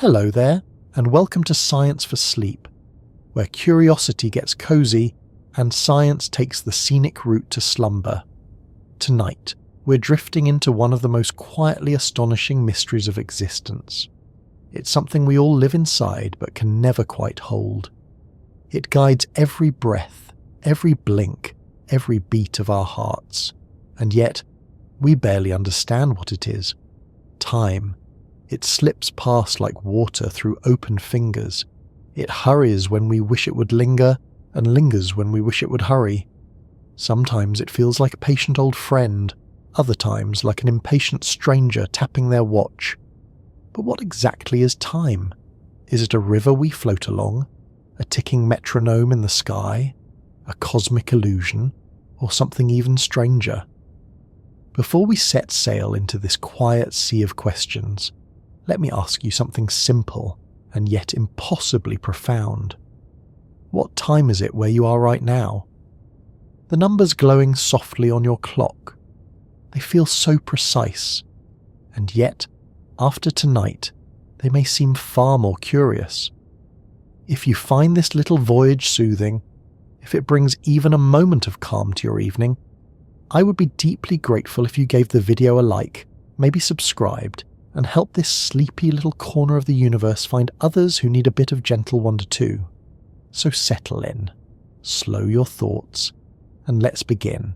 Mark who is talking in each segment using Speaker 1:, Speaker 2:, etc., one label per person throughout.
Speaker 1: Hello there, and welcome to Science for Sleep, where curiosity gets cozy and science takes the scenic route to slumber. Tonight, we're drifting into one of the most quietly astonishing mysteries of existence. It's something we all live inside but can never quite hold. It guides every breath, every blink, every beat of our hearts, and yet we barely understand what it is. Time. It slips past like water through open fingers. It hurries when we wish it would linger, and lingers when we wish it would hurry. Sometimes it feels like a patient old friend, other times like an impatient stranger tapping their watch. But what exactly is time? Is it a river we float along? A ticking metronome in the sky? A cosmic illusion? Or something even stranger? Before we set sail into this quiet sea of questions, let me ask you something simple and yet impossibly profound. What time is it where you are right now? The numbers glowing softly on your clock. They feel so precise, and yet, after tonight, they may seem far more curious. If you find this little voyage soothing, if it brings even a moment of calm to your evening, I would be deeply grateful if you gave the video a like, maybe subscribed, and help this sleepy little corner of the universe find others who need a bit of gentle wonder too. So settle in, slow your thoughts, and let's begin.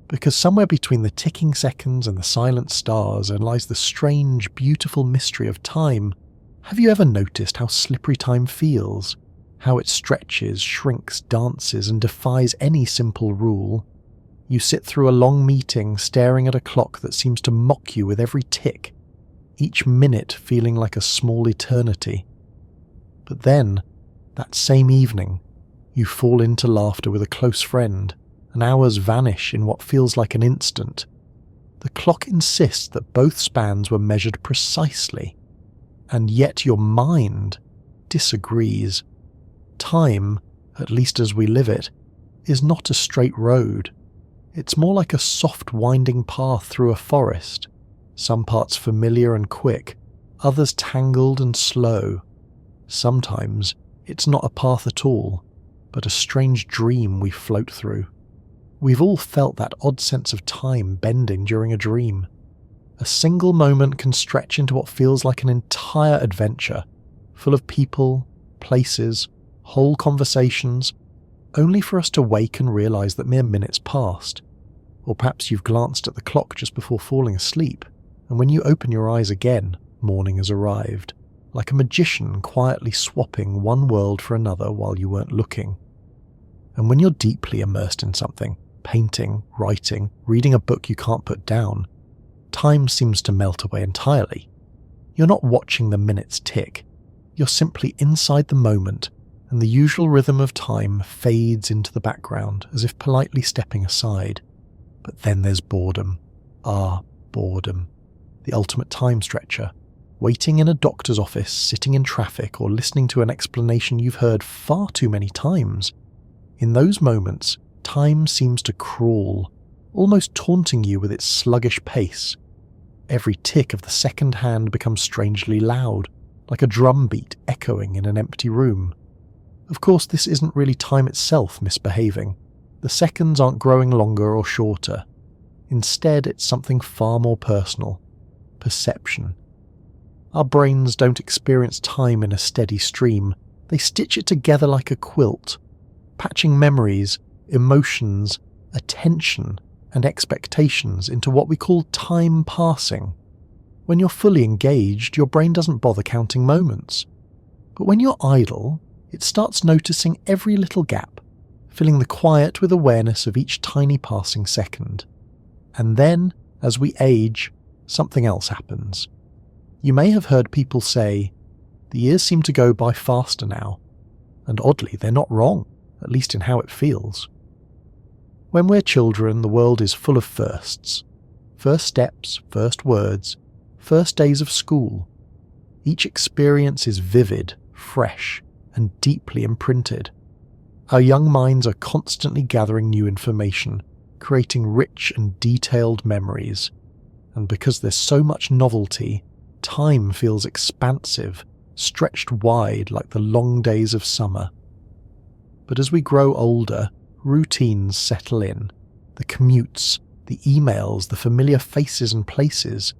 Speaker 1: Because somewhere between the ticking seconds and the silent stars lies the strange, beautiful mystery of time. Have you ever noticed how slippery time feels? How it stretches, shrinks, dances, and defies any simple rule? You sit through a long meeting staring at a clock that seems to mock you with every tick, each minute feeling like a small eternity. But then, that same evening, you fall into laughter with a close friend, and hours vanish in what feels like an instant. The clock insists that both spans were measured precisely, and yet your mind disagrees. Time, at least as we live it, is not a straight road. It's more like a soft winding path through a forest, some parts familiar and quick, others tangled and slow. Sometimes it's not a path at all, but a strange dream we float through. We've all felt that odd sense of time bending during a dream. A single moment can stretch into what feels like an entire adventure, full of people, places, whole conversations, only for us to wake and realise that mere minutes passed. Or perhaps you've glanced at the clock just before falling asleep, and when you open your eyes again, morning has arrived, like a magician quietly swapping one world for another while you weren't looking. And when you're deeply immersed in something, painting, writing, reading a book you can't put down, time seems to melt away entirely. You're not watching the minutes tick, you're simply inside the moment, and the usual rhythm of time fades into the background as if politely stepping aside. But then there's boredom. Boredom. The ultimate time stretcher. Waiting in a doctor's office, sitting in traffic, or listening to an explanation you've heard far too many times. In those moments, time seems to crawl, almost taunting you with its sluggish pace. Every tick of the second hand becomes strangely loud, like a drum beat echoing in an empty room. Of course, this isn't really time itself misbehaving. The seconds aren't growing longer or shorter. Instead, it's something far more personal. Perception. Our brains don't experience time in a steady stream. They stitch it together like a quilt, patching memories, emotions, attention, and expectations into what we call time passing. When you're fully engaged, your brain doesn't bother counting moments. But when you're idle, it starts noticing every little gap, filling the quiet with awareness of each tiny passing second. And then, as we age, something else happens. You may have heard people say, "The years seem to go by faster now," and oddly, they're not wrong, at least in how it feels. When we're children, the world is full of firsts. First steps, first words, first days of school. Each experience is vivid, fresh, and deeply imprinted. Our young minds are constantly gathering new information, creating rich and detailed memories. And because there's so much novelty, Time feels expansive, stretched wide like the long days of summer. But as we grow older, routines settle in. The commutes, the emails, the familiar faces and places.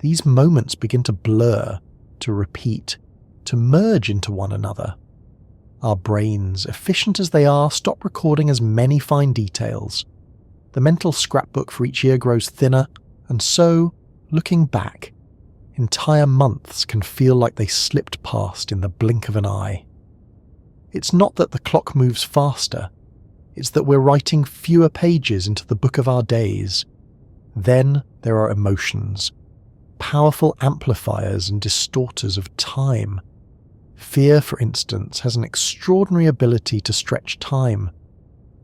Speaker 1: These moments begin to blur, to repeat, to merge into one another. Our brains, efficient as they are, stop recording as many fine details. The mental scrapbook for each year grows thinner, and so, looking back, entire months can feel like they slipped past in the blink of an eye. It's not that the clock moves faster, it's that we're writing fewer pages into the book of our days. Then there are emotions, powerful amplifiers and distorters of time. Fear, for instance, has an extraordinary ability to stretch time.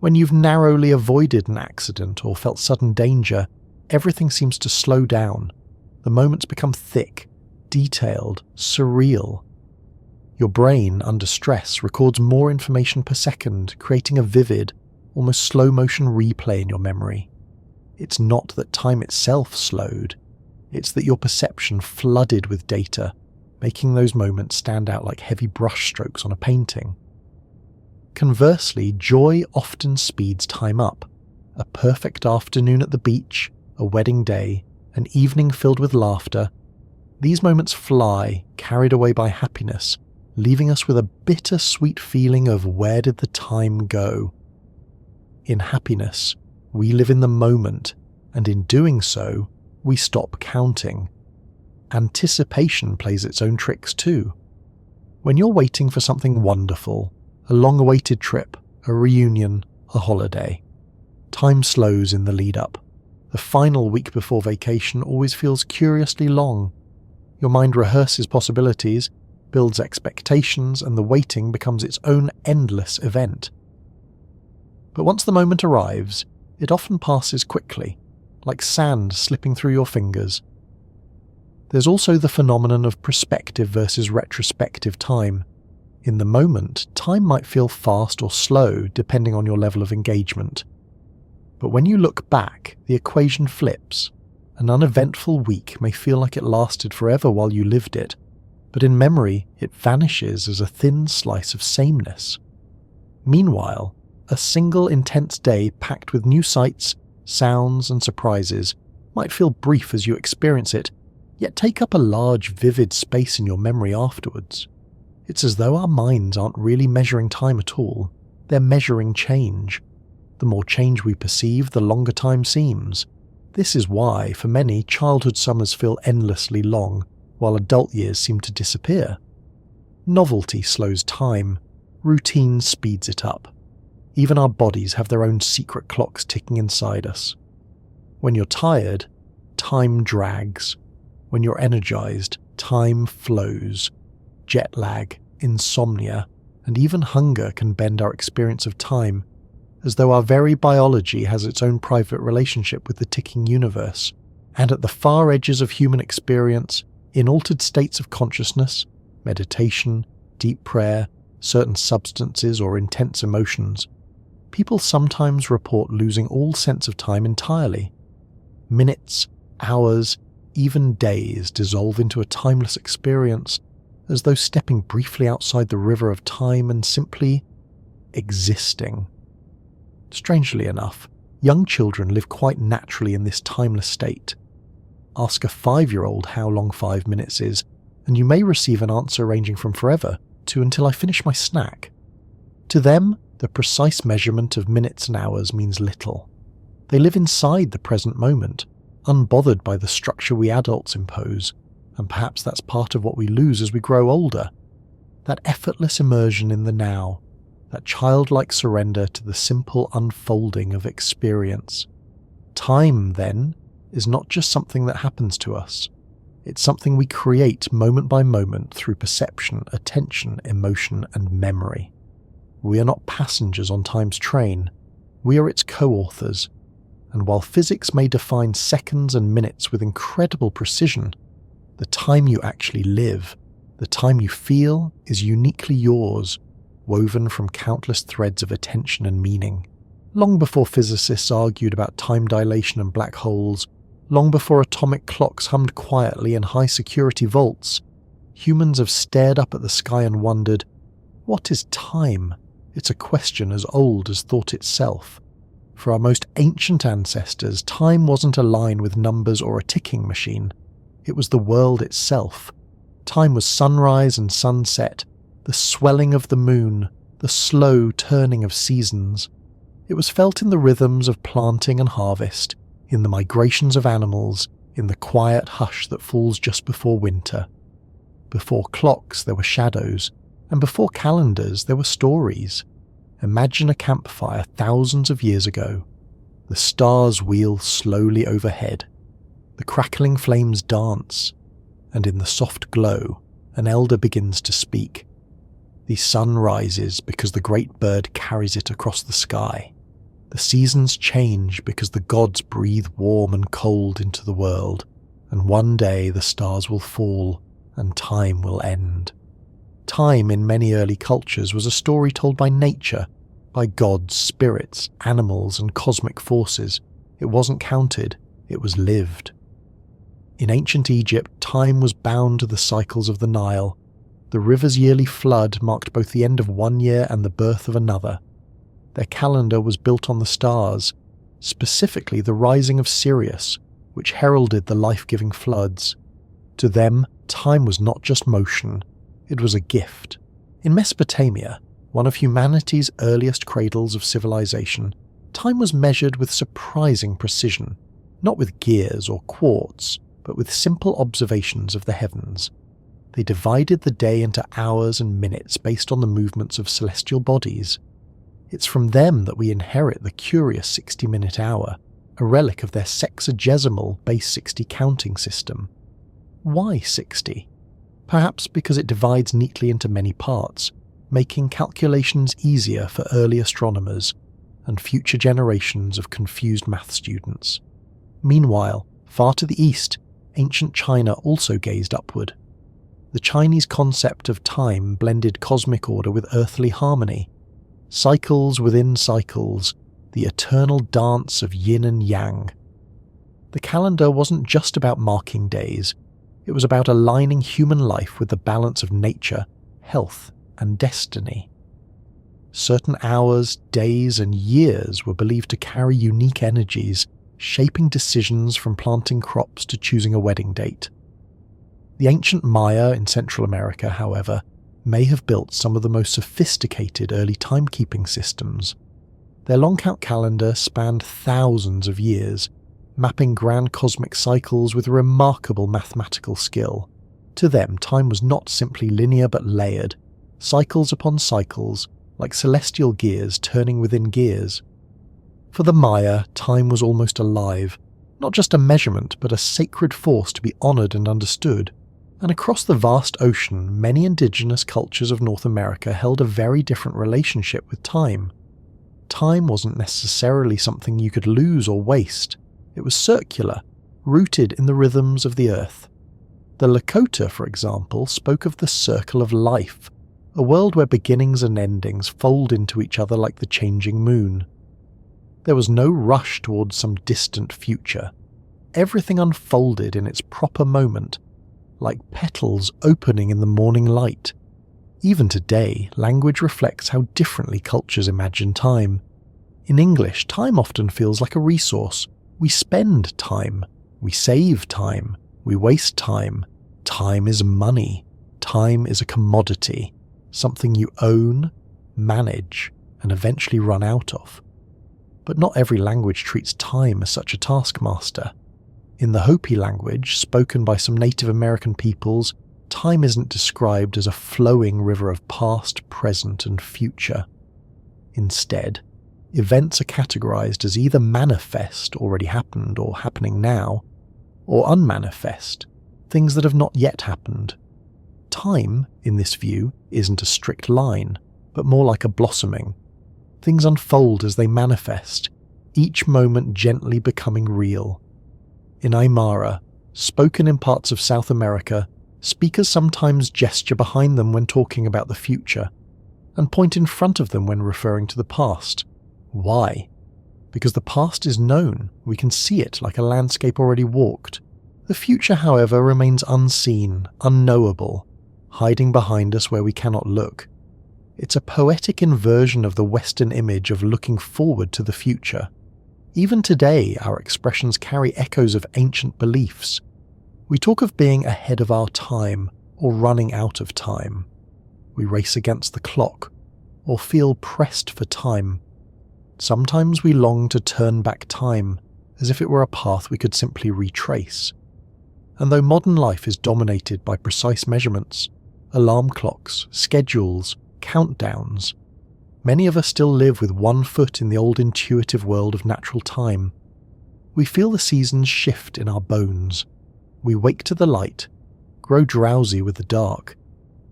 Speaker 1: When you've narrowly avoided an accident or felt sudden danger, everything seems to slow down. The moments become thick, detailed, surreal. Your brain, under stress, records more information per second, creating a vivid, almost slow-motion replay in your memory. It's not that time itself slowed, it's that your perception flooded with data, making those moments stand out like heavy brushstrokes on a painting. Conversely, joy often speeds time up. A perfect afternoon at the beach, a wedding day, an evening filled with laughter. These moments fly, carried away by happiness, leaving us with a bitter-sweet feeling of where did the time go? In happiness, we live in the moment, and in doing so, we stop counting. Anticipation plays its own tricks too. When you're waiting for something wonderful, a long-awaited trip, a reunion, a holiday, time slows in the lead-up. The final week before vacation always feels curiously long. Your mind rehearses possibilities, builds expectations, and the waiting becomes its own endless event. But once the moment arrives, it often passes quickly, like sand slipping through your fingers. There's also the phenomenon of prospective versus retrospective time. In the moment, time might feel fast or slow depending on your level of engagement. But when you look back, the equation flips. An uneventful week may feel like it lasted forever while you lived it, but in memory it vanishes as a thin slice of sameness. Meanwhile, a single intense day packed with new sights, sounds and surprises might feel brief as you experience it, yet take up a large, vivid space in your memory afterwards. It's as though our minds aren't really measuring time at all, they're measuring change. The more change we perceive, the longer time seems. This is why, for many, childhood summers feel endlessly long, while adult years seem to disappear. Novelty slows time, routine speeds it up. Even our bodies have their own secret clocks ticking inside us. When you're tired, time drags. When you're energized, time flows. Jet lag, insomnia, and even hunger can bend our experience of time, as though our very biology has its own private relationship with the ticking universe. And at the far edges of human experience, in altered states of consciousness, meditation, deep prayer, certain substances or intense emotions, people sometimes report losing all sense of time entirely. Minutes, hours, even days dissolve into a timeless experience, as though stepping briefly outside the river of time and simply existing. Strangely enough, young children live quite naturally in this timeless state. Ask a 5-year-old how long 5 minutes is, and you may receive an answer ranging from forever to until I finish my snack. To them, the precise measurement of minutes and hours means little. They live inside the present moment, unbothered by the structure we adults impose, and perhaps that's part of what we lose as we grow older. That effortless immersion in the now, that childlike surrender to the simple unfolding of experience. Time, then, is not just something that happens to us. It's something we create moment by moment through perception, attention, emotion, and memory. We are not passengers on time's train. We are its co-authors. And while physics may define seconds and minutes with incredible precision, the time you actually live, the time you feel, is uniquely yours, woven from countless threads of attention and meaning. Long before physicists argued about time dilation and black holes, Long before atomic clocks hummed quietly in high-security vaults, humans have stared up at the sky and wondered, what is time? It's a question as old as thought itself. For our most ancient ancestors, time wasn't a line with numbers or a ticking machine. It was the world itself. Time was sunrise and sunset, the swelling of the moon, the slow turning of seasons. It was felt in the rhythms of planting and harvest, in the migrations of animals, in the quiet hush that falls just before winter. Before clocks there were shadows, and before calendars there were stories. Imagine a campfire thousands of years ago. The stars wheel slowly overhead. The crackling flames dance, and in the soft glow, an elder begins to speak. The sun rises because the great bird carries it across the sky. The seasons change because the gods breathe warm and cold into the world, and one day the stars will fall and time will end. Time in many early cultures was a story told by nature, by gods, spirits, animals, and cosmic forces. It wasn't counted, it was lived. In ancient Egypt, time was bound to the cycles of the Nile. The river's yearly flood marked both the end of one year and the birth of another. Their calendar was built on the stars, specifically the rising of Sirius, which heralded the life-giving floods. To them, time was not just motion, it was a gift. In Mesopotamia, one of humanity's earliest cradles of civilization, time was measured with surprising precision, not with gears or quartz, but with simple observations of the heavens. They divided the day into hours and minutes based on the movements of celestial bodies. It's from them that we inherit the curious 60-minute hour, a relic of their sexagesimal base 60 counting system. Why 60? Perhaps because it divides neatly into many parts, making calculations easier for early astronomers and future generations of confused math students. Meanwhile, far to the east, ancient China also gazed upward. The Chinese concept of time blended cosmic order with earthly harmony. Cycles within cycles, the eternal dance of yin and yang. The calendar wasn't just about marking days, it was about aligning human life with the balance of nature, health, and destiny. Certain hours, days, and years were believed to carry unique energies, shaping decisions from planting crops to choosing a wedding date. The ancient Maya in Central America, however, may have built some of the most sophisticated early timekeeping systems. Their long-count calendar spanned thousands of years, mapping grand cosmic cycles with remarkable mathematical skill. To them, time was not simply linear but layered, cycles upon cycles, like celestial gears turning within gears. For the Maya, time was almost alive, not just a measurement but a sacred force to be honoured and understood. And across the vast ocean, many indigenous cultures of North America held a very different relationship with time. Time wasn't necessarily something you could lose or waste. It was circular, rooted in the rhythms of the earth. The Lakota, for example, spoke of the circle of life, a world where beginnings and endings fold into each other like the changing moon. There was no rush towards some distant future. Everything unfolded in its proper moment, like petals opening in the morning light. Even today, language reflects how differently cultures imagine time. In English, time often feels like a resource. We spend time, we save time, we waste time. Time is money. Time is a commodity, something you own, manage, and eventually run out of. But not every language treats time as such a taskmaster. In the Hopi language, spoken by some Native American peoples, time isn't described as a flowing river of past, present, and future. Instead, events are categorized as either manifest, already happened or happening now, or unmanifest, things that have not yet happened. Time, in this view, isn't a strict line, but more like a blossoming. Things unfold as they manifest, each moment gently becoming real. In Aymara, spoken in parts of South America, speakers sometimes gesture behind them when talking about the future, and point in front of them when referring to the past. Why? because the past is known, we can see it like a landscape already walked. The future, however, remains unseen, unknowable, hiding behind us where we cannot look. It's a poetic inversion of the Western image of looking forward to the future. Even today, our expressions carry echoes of ancient beliefs. We talk of being ahead of our time or running out of time. We race against the clock or feel pressed for time. Sometimes we long to turn back time as if it were a path we could simply retrace. And though modern life is dominated by precise measurements, alarm clocks, schedules, countdowns, many of us still live with one foot in the old intuitive world of natural time. We feel the seasons shift in our bones. We wake to the light, grow drowsy with the dark.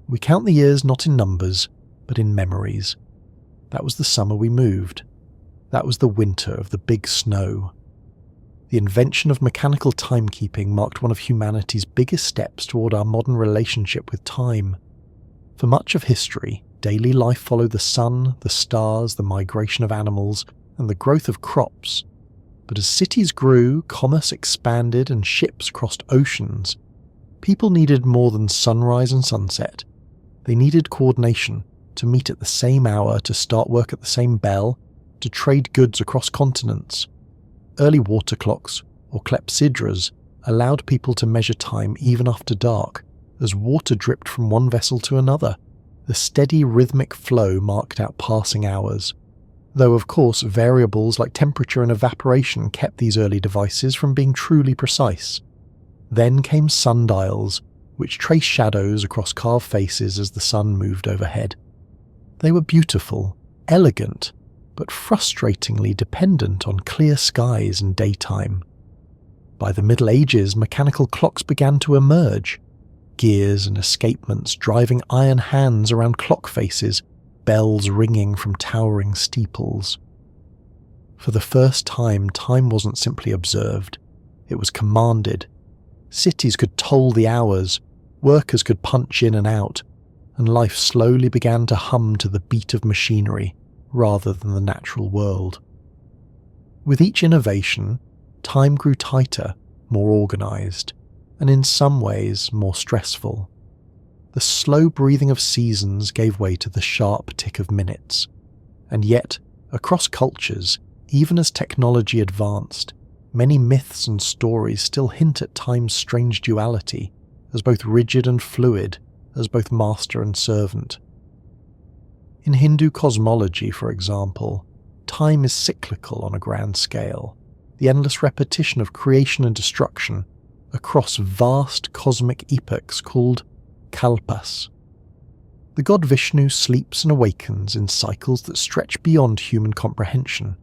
Speaker 1: We count the years not in numbers, but in memories. That was the summer we moved. That was the winter of the big snow. The invention of mechanical timekeeping marked one of humanity's biggest steps toward our modern relationship with time. For much of history, daily life followed the sun, the stars, the migration of animals, and the growth of crops. But as cities grew, commerce expanded, and ships crossed oceans, people needed more than sunrise and sunset. They needed coordination, to meet at the same hour, to start work at the same bell, to trade goods across continents. Early water clocks, or clepsydras, allowed people to measure time even after dark, as water dripped from one vessel to another. The steady rhythmic flow marked out passing hours. Though of course variables like temperature and evaporation kept these early devices from being truly precise. Then came sundials, which traced shadows across carved faces as the sun moved overhead. They were beautiful, elegant, but frustratingly dependent on clear skies and daytime. By the Middle Ages, mechanical clocks began to emerge. Gears and escapements driving iron hands around clock faces, bells ringing from towering steeples. For the first time, time wasn't simply observed, it was commanded. Cities could toll the hours, workers could punch in and out, and life slowly began to hum to the beat of machinery rather than the natural world. With each innovation, time grew tighter, more organised, and in some ways more stressful. The slow breathing of seasons gave way to the sharp tick of minutes. And yet, across cultures, even as technology advanced, many myths and stories still hint at time's strange duality, as both rigid and fluid, as both master and servant. In Hindu cosmology, for example, time is cyclical on a grand scale, the endless repetition of creation and destruction across vast cosmic epochs called kalpas. The god Vishnu sleeps and awakens in cycles that stretch beyond human comprehension.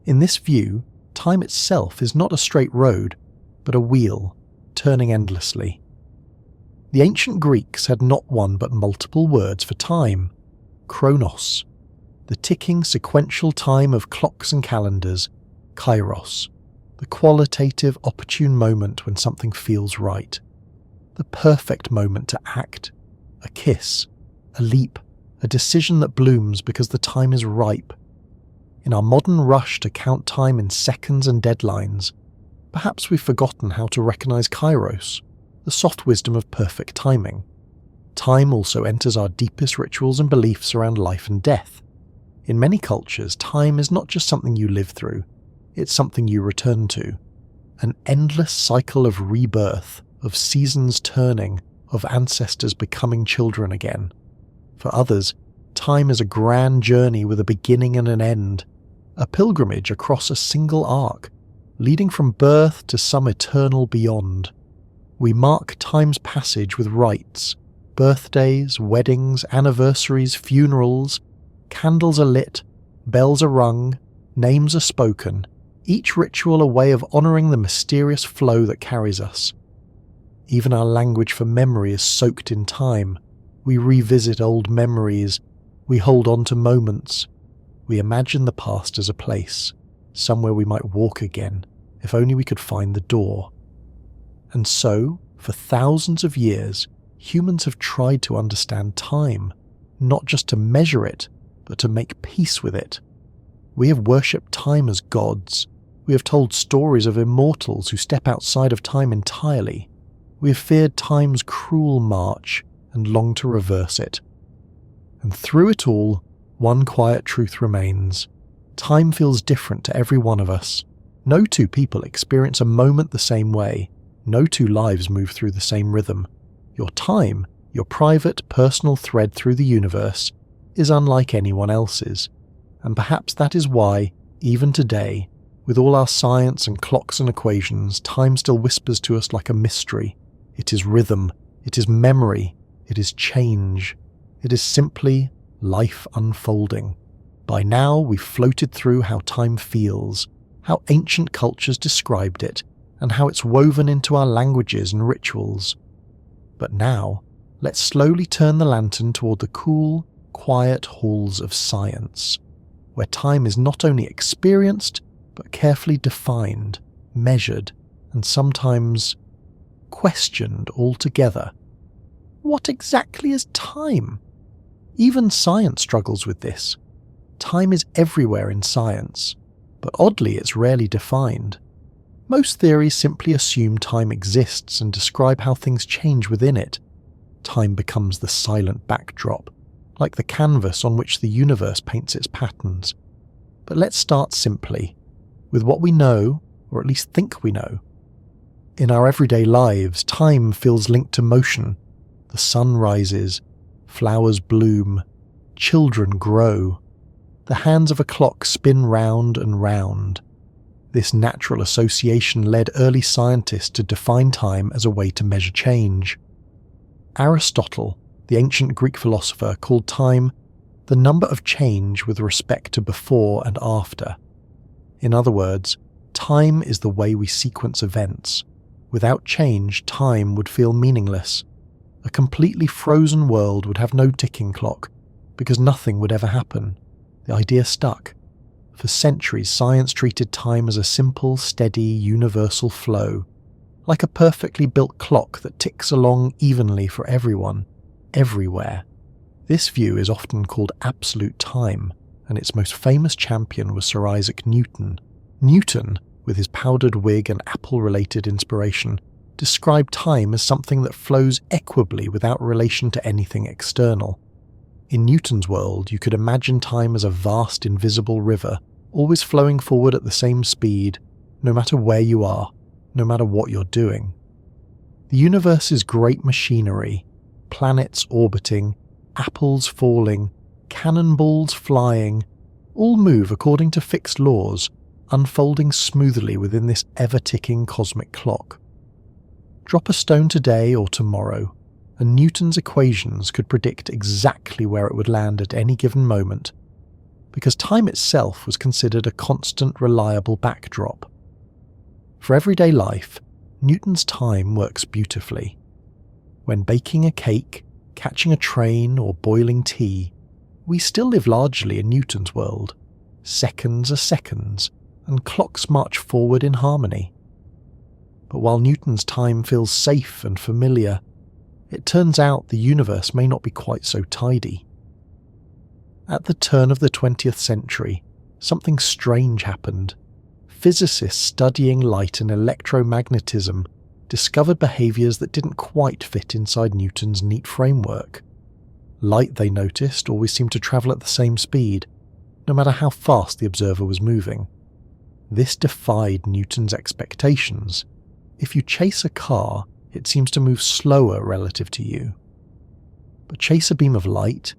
Speaker 1: In this view, time itself is not a straight road, but a wheel, turning endlessly. The ancient Greeks had not one but multiple words for time: chronos, the ticking sequential time of clocks and calendars; kairos, the qualitative opportune moment when something feels right. The perfect moment to act, a kiss, a leap, a decision that blooms because the time is ripe. In our modern rush to count time in seconds and deadlines, perhaps we've forgotten how to recognize kairos, the soft wisdom of perfect timing. Time also enters our deepest rituals and beliefs around life and death. In many cultures, time is not just something you live through, it's something you return to. An endless cycle of rebirth, of seasons turning, of ancestors becoming children again. For others, time is a grand journey with a beginning and an end, a pilgrimage across a single arc, leading from birth to some eternal beyond. We mark time's passage with rites, birthdays, weddings, anniversaries, funerals. Candles are lit, bells are rung, names are spoken, each ritual a way of honouring the mysterious flow that carries us. Even our language for memory is soaked in time. We revisit old memories, we hold on to moments. We imagine the past as a place, somewhere we might walk again, if only we could find the door. And so, for thousands of years, humans have tried to understand time, not just to measure it, but to make peace with it. We have worshipped time as gods. We have told stories of immortals who step outside of time entirely. We have feared time's cruel march and longed to reverse it. And through it all, one quiet truth remains. Time feels different to every one of us. No two people experience a moment the same way. No two lives move through the same rhythm. Your time, your private, personal thread through the universe, is unlike anyone else's. And perhaps that is why, even today, with all our science and clocks and equations, time still whispers to us like a mystery. It is rhythm. It is memory. It is change. It is simply life unfolding. By now, we've floated through how time feels, how ancient cultures described it, and how it's woven into our languages and rituals. But now, let's slowly turn the lantern toward the cool, quiet halls of science, where time is not only experienced, but carefully defined, measured, and sometimes questioned altogether. What exactly is time? Even science struggles with this. Time is everywhere in science, but oddly it's rarely defined. Most theories simply assume time exists and describe how things change within it. Time becomes the silent backdrop, like the canvas on which the universe paints its patterns. But let's start simply, with what we know, or at least think we know. In our everyday lives, time feels linked to motion. The sun rises, flowers bloom, children grow. The hands of a clock spin round and round. This natural association led early scientists to define time as a way to measure change. Aristotle, the ancient Greek philosopher, called time the number of change with respect to before and after. In other words, time is the way we sequence events. Without change, time would feel meaningless. A completely frozen world would have no ticking clock, because nothing would ever happen. The idea stuck. For centuries, science treated time as a simple, steady, universal flow, like a perfectly built clock that ticks along evenly for everyone, everywhere. This view is often called absolute time, and its most famous champion was Sir Isaac Newton. Newton, with his powdered wig and apple-related inspiration, described time as something that flows equably without relation to anything external. In Newton's world, you could imagine time as a vast invisible river, always flowing forward at the same speed, no matter where you are, no matter what you're doing. The universe's great machinery, planets orbiting, apples falling, cannonballs flying, all move according to fixed laws, unfolding smoothly within this ever-ticking cosmic clock. Drop a stone today or tomorrow, and Newton's equations could predict exactly where it would land at any given moment, because time itself was considered a constant, reliable backdrop. For everyday life, Newton's time works beautifully. When baking a cake, catching a train, or boiling tea, we still live largely in Newton's world. Seconds are seconds, and clocks march forward in harmony. But while Newton's time feels safe and familiar, it turns out the universe may not be quite so tidy. At the turn of the 20th century, something strange happened. Physicists studying light and electromagnetism discovered behaviours that didn't quite fit inside Newton's neat framework. Light, they noticed, always seemed to travel at the same speed, no matter how fast the observer was moving. This defied Newton's expectations. If you chase a car, it seems to move slower relative to you. But chase a beam of light,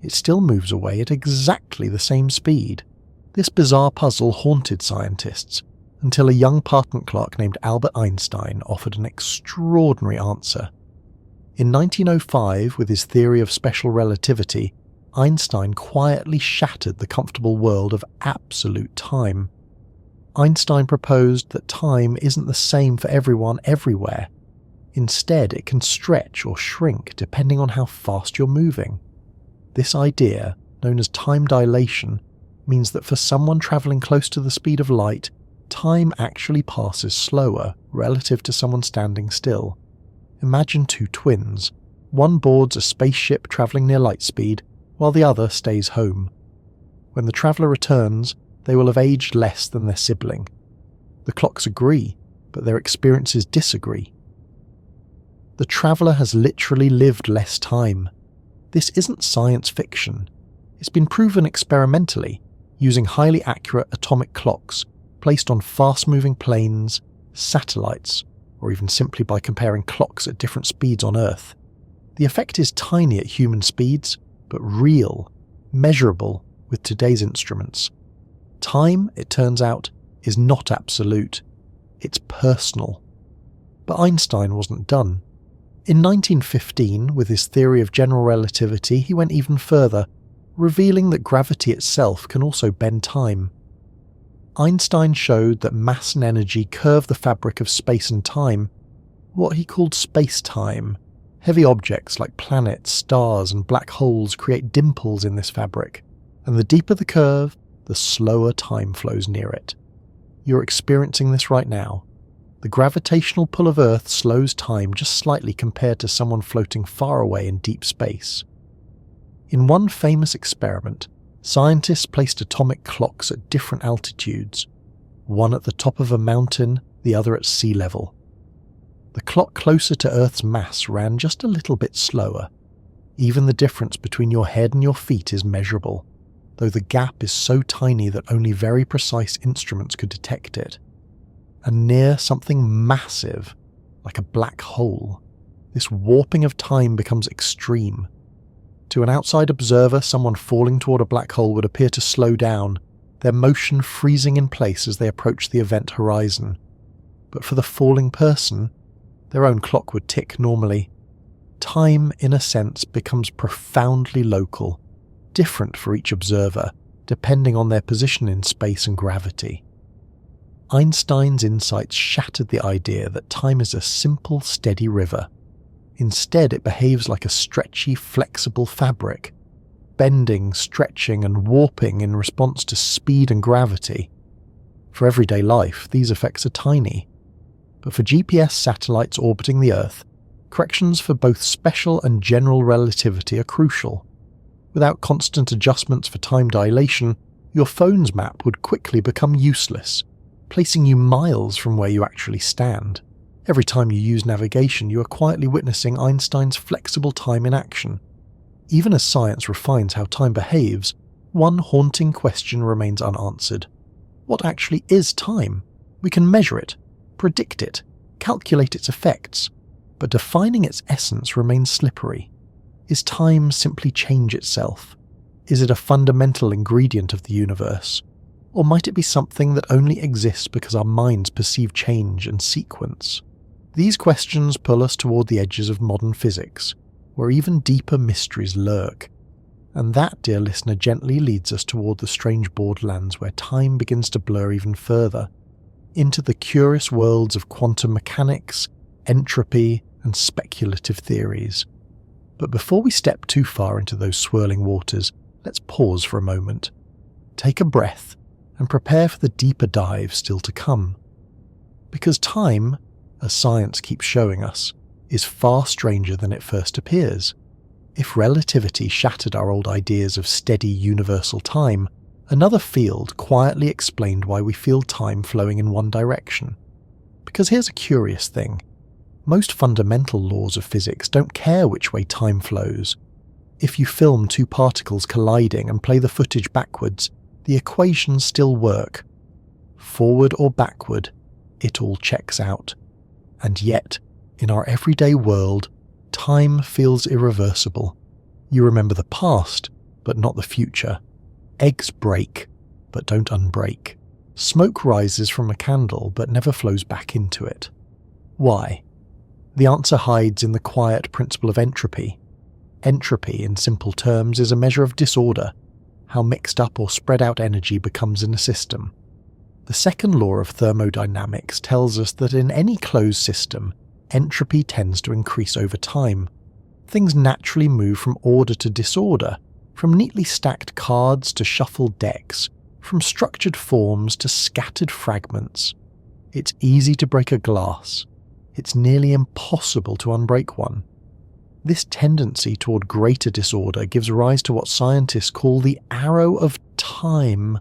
Speaker 1: it still moves away at exactly the same speed. This bizarre puzzle haunted scientists, until a young patent clerk named Albert Einstein offered an extraordinary answer. In 1905, with his theory of special relativity, Einstein quietly shattered the comfortable world of absolute time. Einstein proposed that time isn't the same for everyone everywhere. Instead, it can stretch or shrink depending on how fast you're moving. This idea, known as time dilation, means that for someone travelling close to the speed of light, time actually passes slower relative to someone standing still. Imagine two twins. One boards a spaceship travelling near light speed, while the other stays home. When the traveller returns, they will have aged less than their sibling. The clocks agree, but their experiences disagree. The traveller has literally lived less time. This isn't science fiction. It's been proven experimentally, using highly accurate atomic clocks placed on fast-moving planes, satellites, or even simply by comparing clocks at different speeds on Earth. The effect is tiny at human speeds, but real, measurable with today's instruments. Time, it turns out, is not absolute. It's personal. But Einstein wasn't done. In 1915, with his theory of general relativity, he went even further, revealing that gravity itself can also bend time. Einstein showed that mass and energy curve the fabric of space and time, what he called space-time. Heavy objects like planets, stars, and black holes create dimples in this fabric, and the deeper the curve, the slower time flows near it. You're experiencing this right now. The gravitational pull of Earth slows time just slightly compared to someone floating far away in deep space. In one famous experiment, scientists placed atomic clocks at different altitudes, one at the top of a mountain, the other at sea level. The clock closer to Earth's mass ran just a little bit slower. Even the difference between your head and your feet is measurable, though the gap is so tiny that only very precise instruments could detect it. And near something massive, like a black hole, this warping of time becomes extreme. To an outside observer, someone falling toward a black hole would appear to slow down, their motion freezing in place as they approach the event horizon. But for the falling person, their own clock would tick normally. Time, in a sense, becomes profoundly local, different for each observer, depending on their position in space and gravity. Einstein's insights shattered the idea that time is a simple, steady river. Instead, it behaves like a stretchy, flexible fabric, bending, stretching, and warping in response to speed and gravity. For everyday life, these effects are tiny. But for GPS satellites orbiting the Earth, corrections for both special and general relativity are crucial. Without constant adjustments for time dilation, your phone's map would quickly become useless, placing you miles from where you actually stand. Every time you use navigation, you are quietly witnessing Einstein's flexible time in action. Even as science refines how time behaves, one haunting question remains unanswered. What actually is time? We can measure it, predict it, calculate its effects, but defining its essence remains slippery. Is time simply change itself? Is it a fundamental ingredient of the universe? Or might it be something that only exists because our minds perceive change and sequence? These questions pull us toward the edges of modern physics, where even deeper mysteries lurk. And that, dear listener, gently leads us toward the strange borderlands where time begins to blur even further, into the curious worlds of quantum mechanics, entropy, and speculative theories. But before we step too far into those swirling waters, let's pause for a moment. Take a breath and prepare for the deeper dive still to come. Because time, as science keeps showing us, is far stranger than it first appears. If relativity shattered our old ideas of steady universal time, another field quietly explained why we feel time flowing in one direction. Because here's a curious thing. Most fundamental laws of physics don't care which way time flows. If you film two particles colliding and play the footage backwards, the equations still work. Forward or backward, it all checks out. And yet, in our everyday world, time feels irreversible. You remember the past, but not the future. Eggs break, but don't unbreak. Smoke rises from a candle, but never flows back into it. Why? The answer hides in the quiet principle of entropy. Entropy, in simple terms, is a measure of disorder, how mixed up or spread out energy becomes in a system. The second law of thermodynamics tells us that in any closed system, entropy tends to increase over time. Things naturally move from order to disorder, from neatly stacked cards to shuffled decks, from structured forms to scattered fragments. It's easy to break a glass. It's nearly impossible to unbreak one. This tendency toward greater disorder gives rise to what scientists call the arrow of time.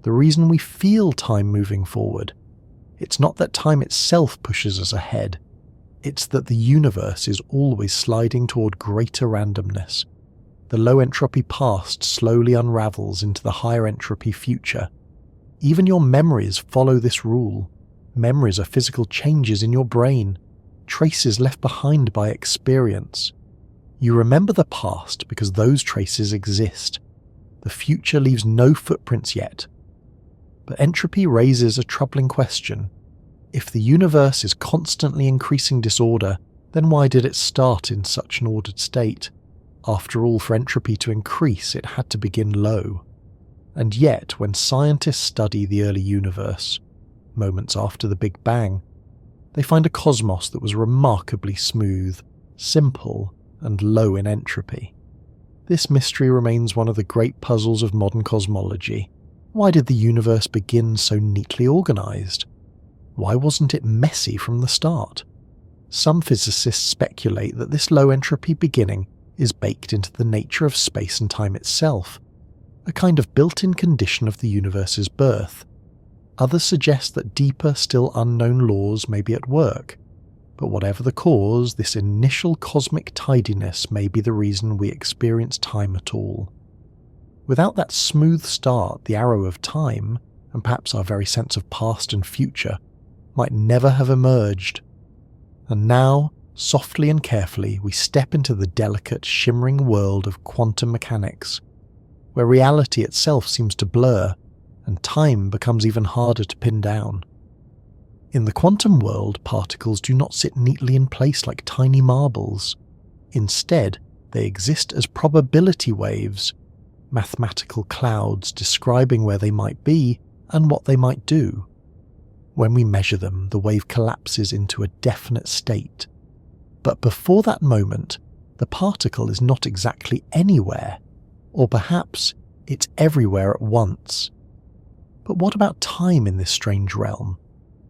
Speaker 1: The the reason we feel time moving forward. It's not that time itself pushes us ahead. It's that the universe is always sliding toward greater randomness. The low entropy past slowly unravels into the higher entropy future. Even your memories follow this rule. Memories are physical changes in your brain, traces left behind by experience. You remember the past because those traces exist. The future leaves no footprints yet. But entropy raises a troubling question. If the universe is constantly increasing disorder, then why did it start in such an ordered state? After all, for entropy to increase, it had to begin low. And yet, when scientists study the early universe, moments after the Big Bang, they find a cosmos that was remarkably smooth, simple, and low in entropy. This mystery remains one of the great puzzles of modern cosmology. Why did the universe begin so neatly organized? Why wasn't it messy from the start? Some physicists speculate that this low entropy beginning is baked into the nature of space and time itself, a kind of built-in condition of the universe's birth. Others suggest that deeper, still unknown laws may be at work, but whatever the cause, this initial cosmic tidiness may be the reason we experience time at all. Without that smooth start, the arrow of time, and perhaps our very sense of past and future, might never have emerged. And now, softly and carefully, we step into the delicate, shimmering world of quantum mechanics, where reality itself seems to blur, and time becomes even harder to pin down. In the quantum world, particles do not sit neatly in place like tiny marbles. Instead, they exist as probability waves, mathematical clouds describing where they might be and what they might do. When we measure them, the wave collapses into a definite state. But before that moment, the particle is not exactly anywhere, or perhaps it's everywhere at once. But what about time in this strange realm?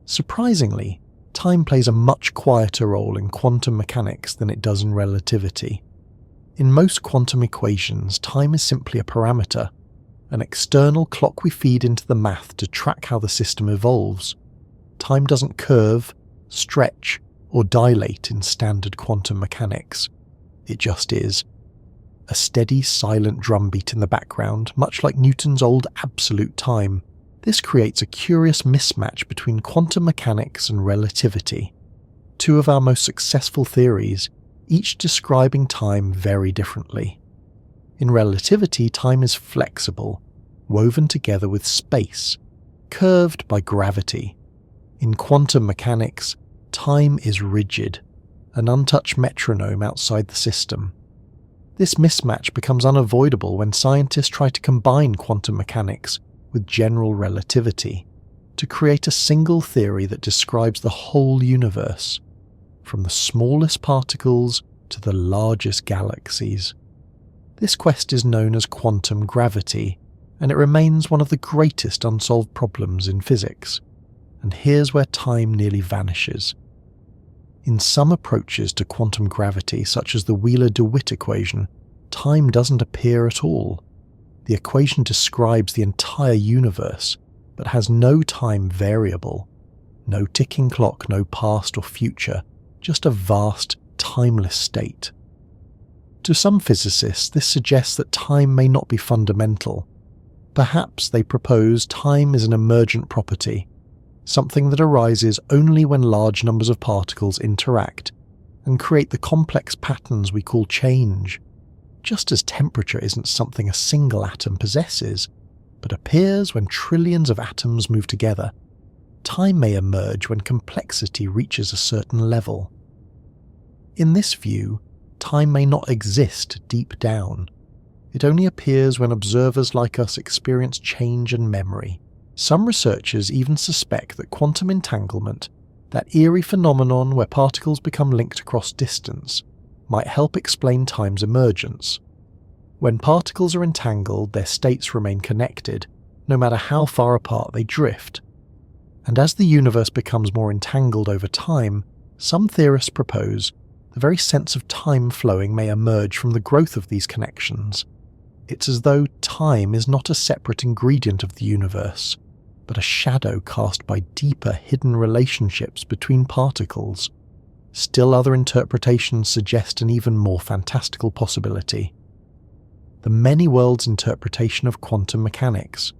Speaker 1: Surprisingly, time plays a much quieter role in quantum mechanics than it does in relativity. In most quantum equations, time is simply a parameter, an external clock we feed into the math to track how the system evolves. Time doesn't curve, stretch, or dilate in standard quantum mechanics. It just is. A steady, silent drumbeat in the background, much like Newton's old absolute time. This creates a curious mismatch between quantum mechanics and relativity. Two of our most successful theories, each describing time very differently. In relativity, time is flexible, woven together with space, curved by gravity. In quantum mechanics, time is rigid, an untouched metronome outside the system. This mismatch becomes unavoidable when scientists try to combine quantum mechanics with general relativity to create a single theory that describes the whole universe, from the smallest particles to the largest galaxies. This quest is known as quantum gravity, and it remains one of the greatest unsolved problems in physics. And here's where time nearly vanishes. In some approaches to quantum gravity, such as the Wheeler-DeWitt equation, time doesn't appear at all. The equation describes the entire universe, but has no time variable. No ticking clock, no past or future, just a vast, timeless state. To some physicists, this suggests that time may not be fundamental. Perhaps, they propose, time is an emergent property, something that arises only when large numbers of particles interact and create the complex patterns we call change. Just as temperature isn't something a single atom possesses, but appears when trillions of atoms move together, time may emerge when complexity reaches a certain level. In this view, time may not exist deep down. It only appears when observers like us experience change and memory. Some researchers even suspect that quantum entanglement, that eerie phenomenon where particles become linked across distance, might help explain time's emergence. When particles are entangled, their states remain connected, no matter how far apart they drift. And as the universe becomes more entangled over time, some theorists propose the very sense of time flowing may emerge from the growth of these connections. It's as though time is not a separate ingredient of the universe, but a shadow cast by deeper hidden relationships between particles. Still other interpretations suggest an even more fantastical possibility: the many worlds interpretation of quantum mechanics.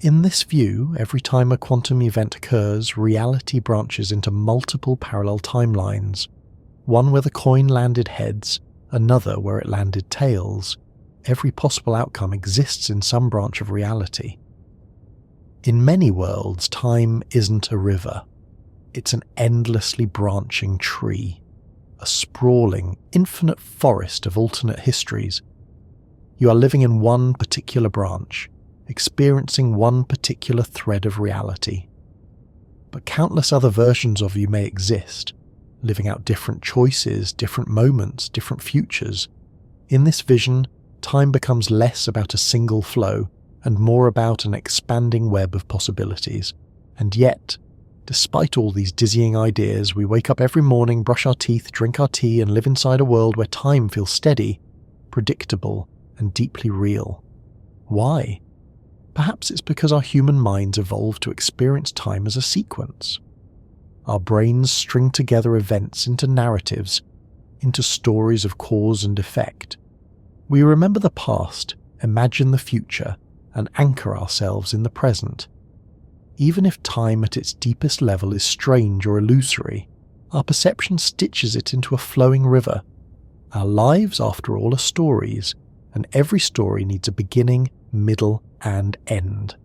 Speaker 1: In this view, every time a quantum event occurs, reality branches into multiple parallel timelines, one where the coin landed heads, another where it landed tails. Every possible outcome exists in some branch of reality. In many worlds, time isn't a river. It's an endlessly branching tree, a sprawling, infinite forest of alternate histories. You are living in one particular branch, experiencing one particular thread of reality. But countless other versions of you may exist, living out different choices, different moments, different futures. In this vision, time becomes less about a single flow and more about an expanding web of possibilities. And yet, despite all these dizzying ideas, we wake up every morning, brush our teeth, drink our tea, and live inside a world where time feels steady, predictable, and deeply real. Why? Perhaps it's because our human minds evolved to experience time as a sequence. Our brains string together events into narratives, into stories of cause and effect. We remember the past, imagine the future, and anchor ourselves in the present. Even if time at its deepest level is strange or illusory, our perception stitches it into a flowing river. Our lives, after all, are stories, and every story needs a beginning, middle, and end.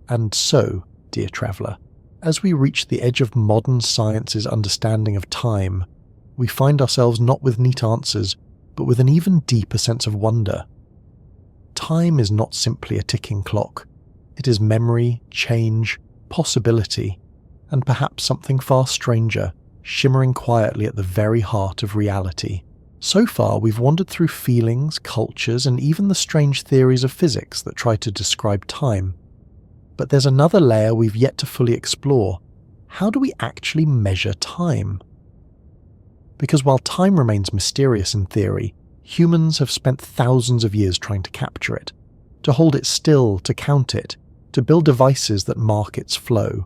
Speaker 1: And so, dear traveller, as we reach the edge of modern science's understanding of time, we find ourselves not with neat answers, but with an even deeper sense of wonder. Time is not simply a ticking clock. It is memory, change, possibility, and perhaps something far stranger, shimmering quietly at the very heart of reality. So far, we've wandered through feelings, cultures, and even the strange theories of physics that try to describe time. But there's another layer we've yet to fully explore. How do we actually measure time? Because while time remains mysterious in theory, humans have spent thousands of years trying to capture it, to hold it still, to count it, to build devices that mark its flow.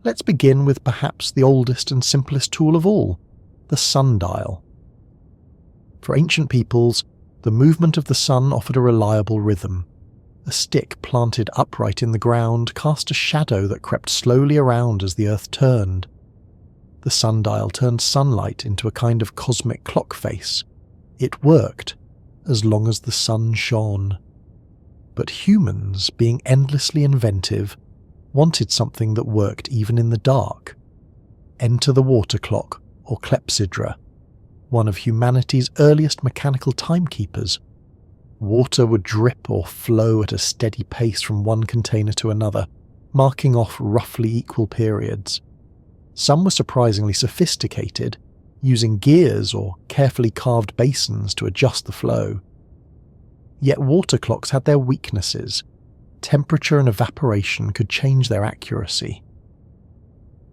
Speaker 1: Let's begin with perhaps the oldest and simplest tool of all, the sundial. For ancient peoples, the movement of the sun offered a reliable rhythm. A stick planted upright in the ground cast a shadow that crept slowly around as the earth turned. The sundial turned sunlight into a kind of cosmic clock face. It worked as long as the sun shone. But humans, being endlessly inventive, wanted something that worked even in the dark. Enter the water clock, or clepsydra, one of humanity's earliest mechanical timekeepers. Water would drip or flow at a steady pace from one container to another, marking off roughly equal periods. Some were surprisingly sophisticated, using gears or carefully carved basins to adjust the flow. Yet water clocks had their weaknesses. Temperature and evaporation could change their accuracy.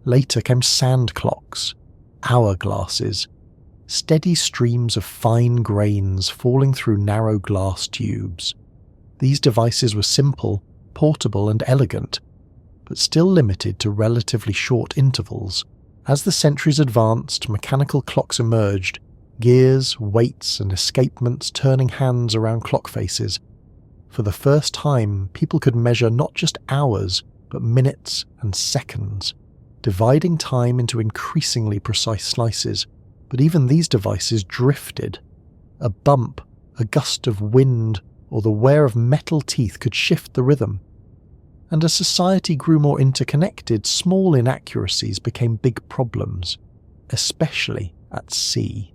Speaker 1: Later came sand clocks, hourglasses, steady streams of fine grains falling through narrow glass tubes. These devices were simple, portable, and elegant, but still limited to relatively short intervals. As the centuries advanced, mechanical clocks emerged, gears, weights, and escapements turning hands around clock faces. For the first time, people could measure not just hours, but minutes and seconds, dividing time into increasingly precise slices. But even these devices drifted. A bump, a gust of wind, or the wear of metal teeth could shift the rhythm. And as society grew more interconnected, small inaccuracies became big problems, especially at sea.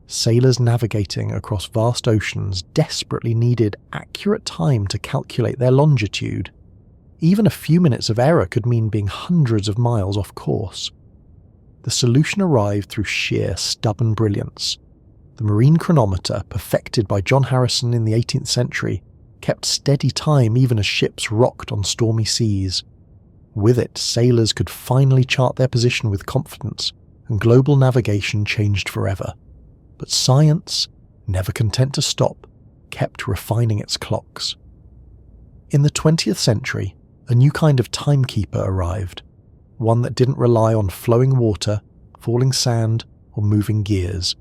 Speaker 1: Sailors navigating across vast oceans desperately needed accurate time to calculate their longitude. Even a few minutes of error could mean being hundreds of miles off course. The solution arrived through sheer stubborn brilliance. The marine chronometer, perfected by John Harrison in the 18th century, kept steady time even as ships rocked on stormy seas. With it, sailors could finally chart their position with confidence, and global navigation changed forever. But science, never content to stop, kept refining its clocks. In the 20th century, a new kind of timekeeper arrived, one that didn't rely on flowing water, falling sand, or moving gears.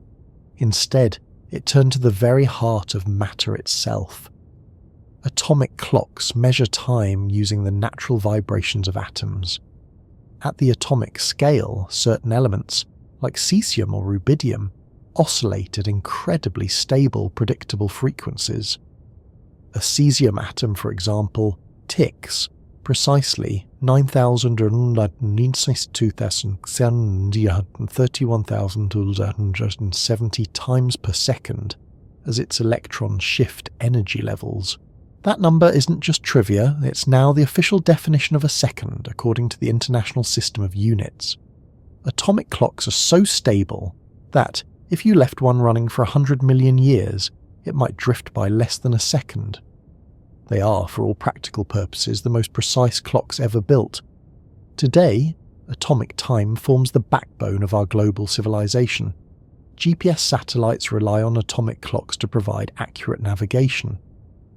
Speaker 1: Instead, it turned to the very heart of matter itself. Atomic clocks measure time using the natural vibrations of atoms. At the atomic scale, certain elements, like cesium or rubidium, oscillate at incredibly stable, predictable frequencies. A cesium atom, for example, ticks precisely 9,962,731,270 times per second as its electrons shift energy levels. That number isn't just trivia, it's now the official definition of a second according to the International System of Units. Atomic clocks are so stable that, if you left one running for 100 million years, it might drift by less than a second. They are, for all practical purposes, the most precise clocks ever built. Today, atomic time forms the backbone of our global civilization. GPS satellites rely on atomic clocks to provide accurate navigation.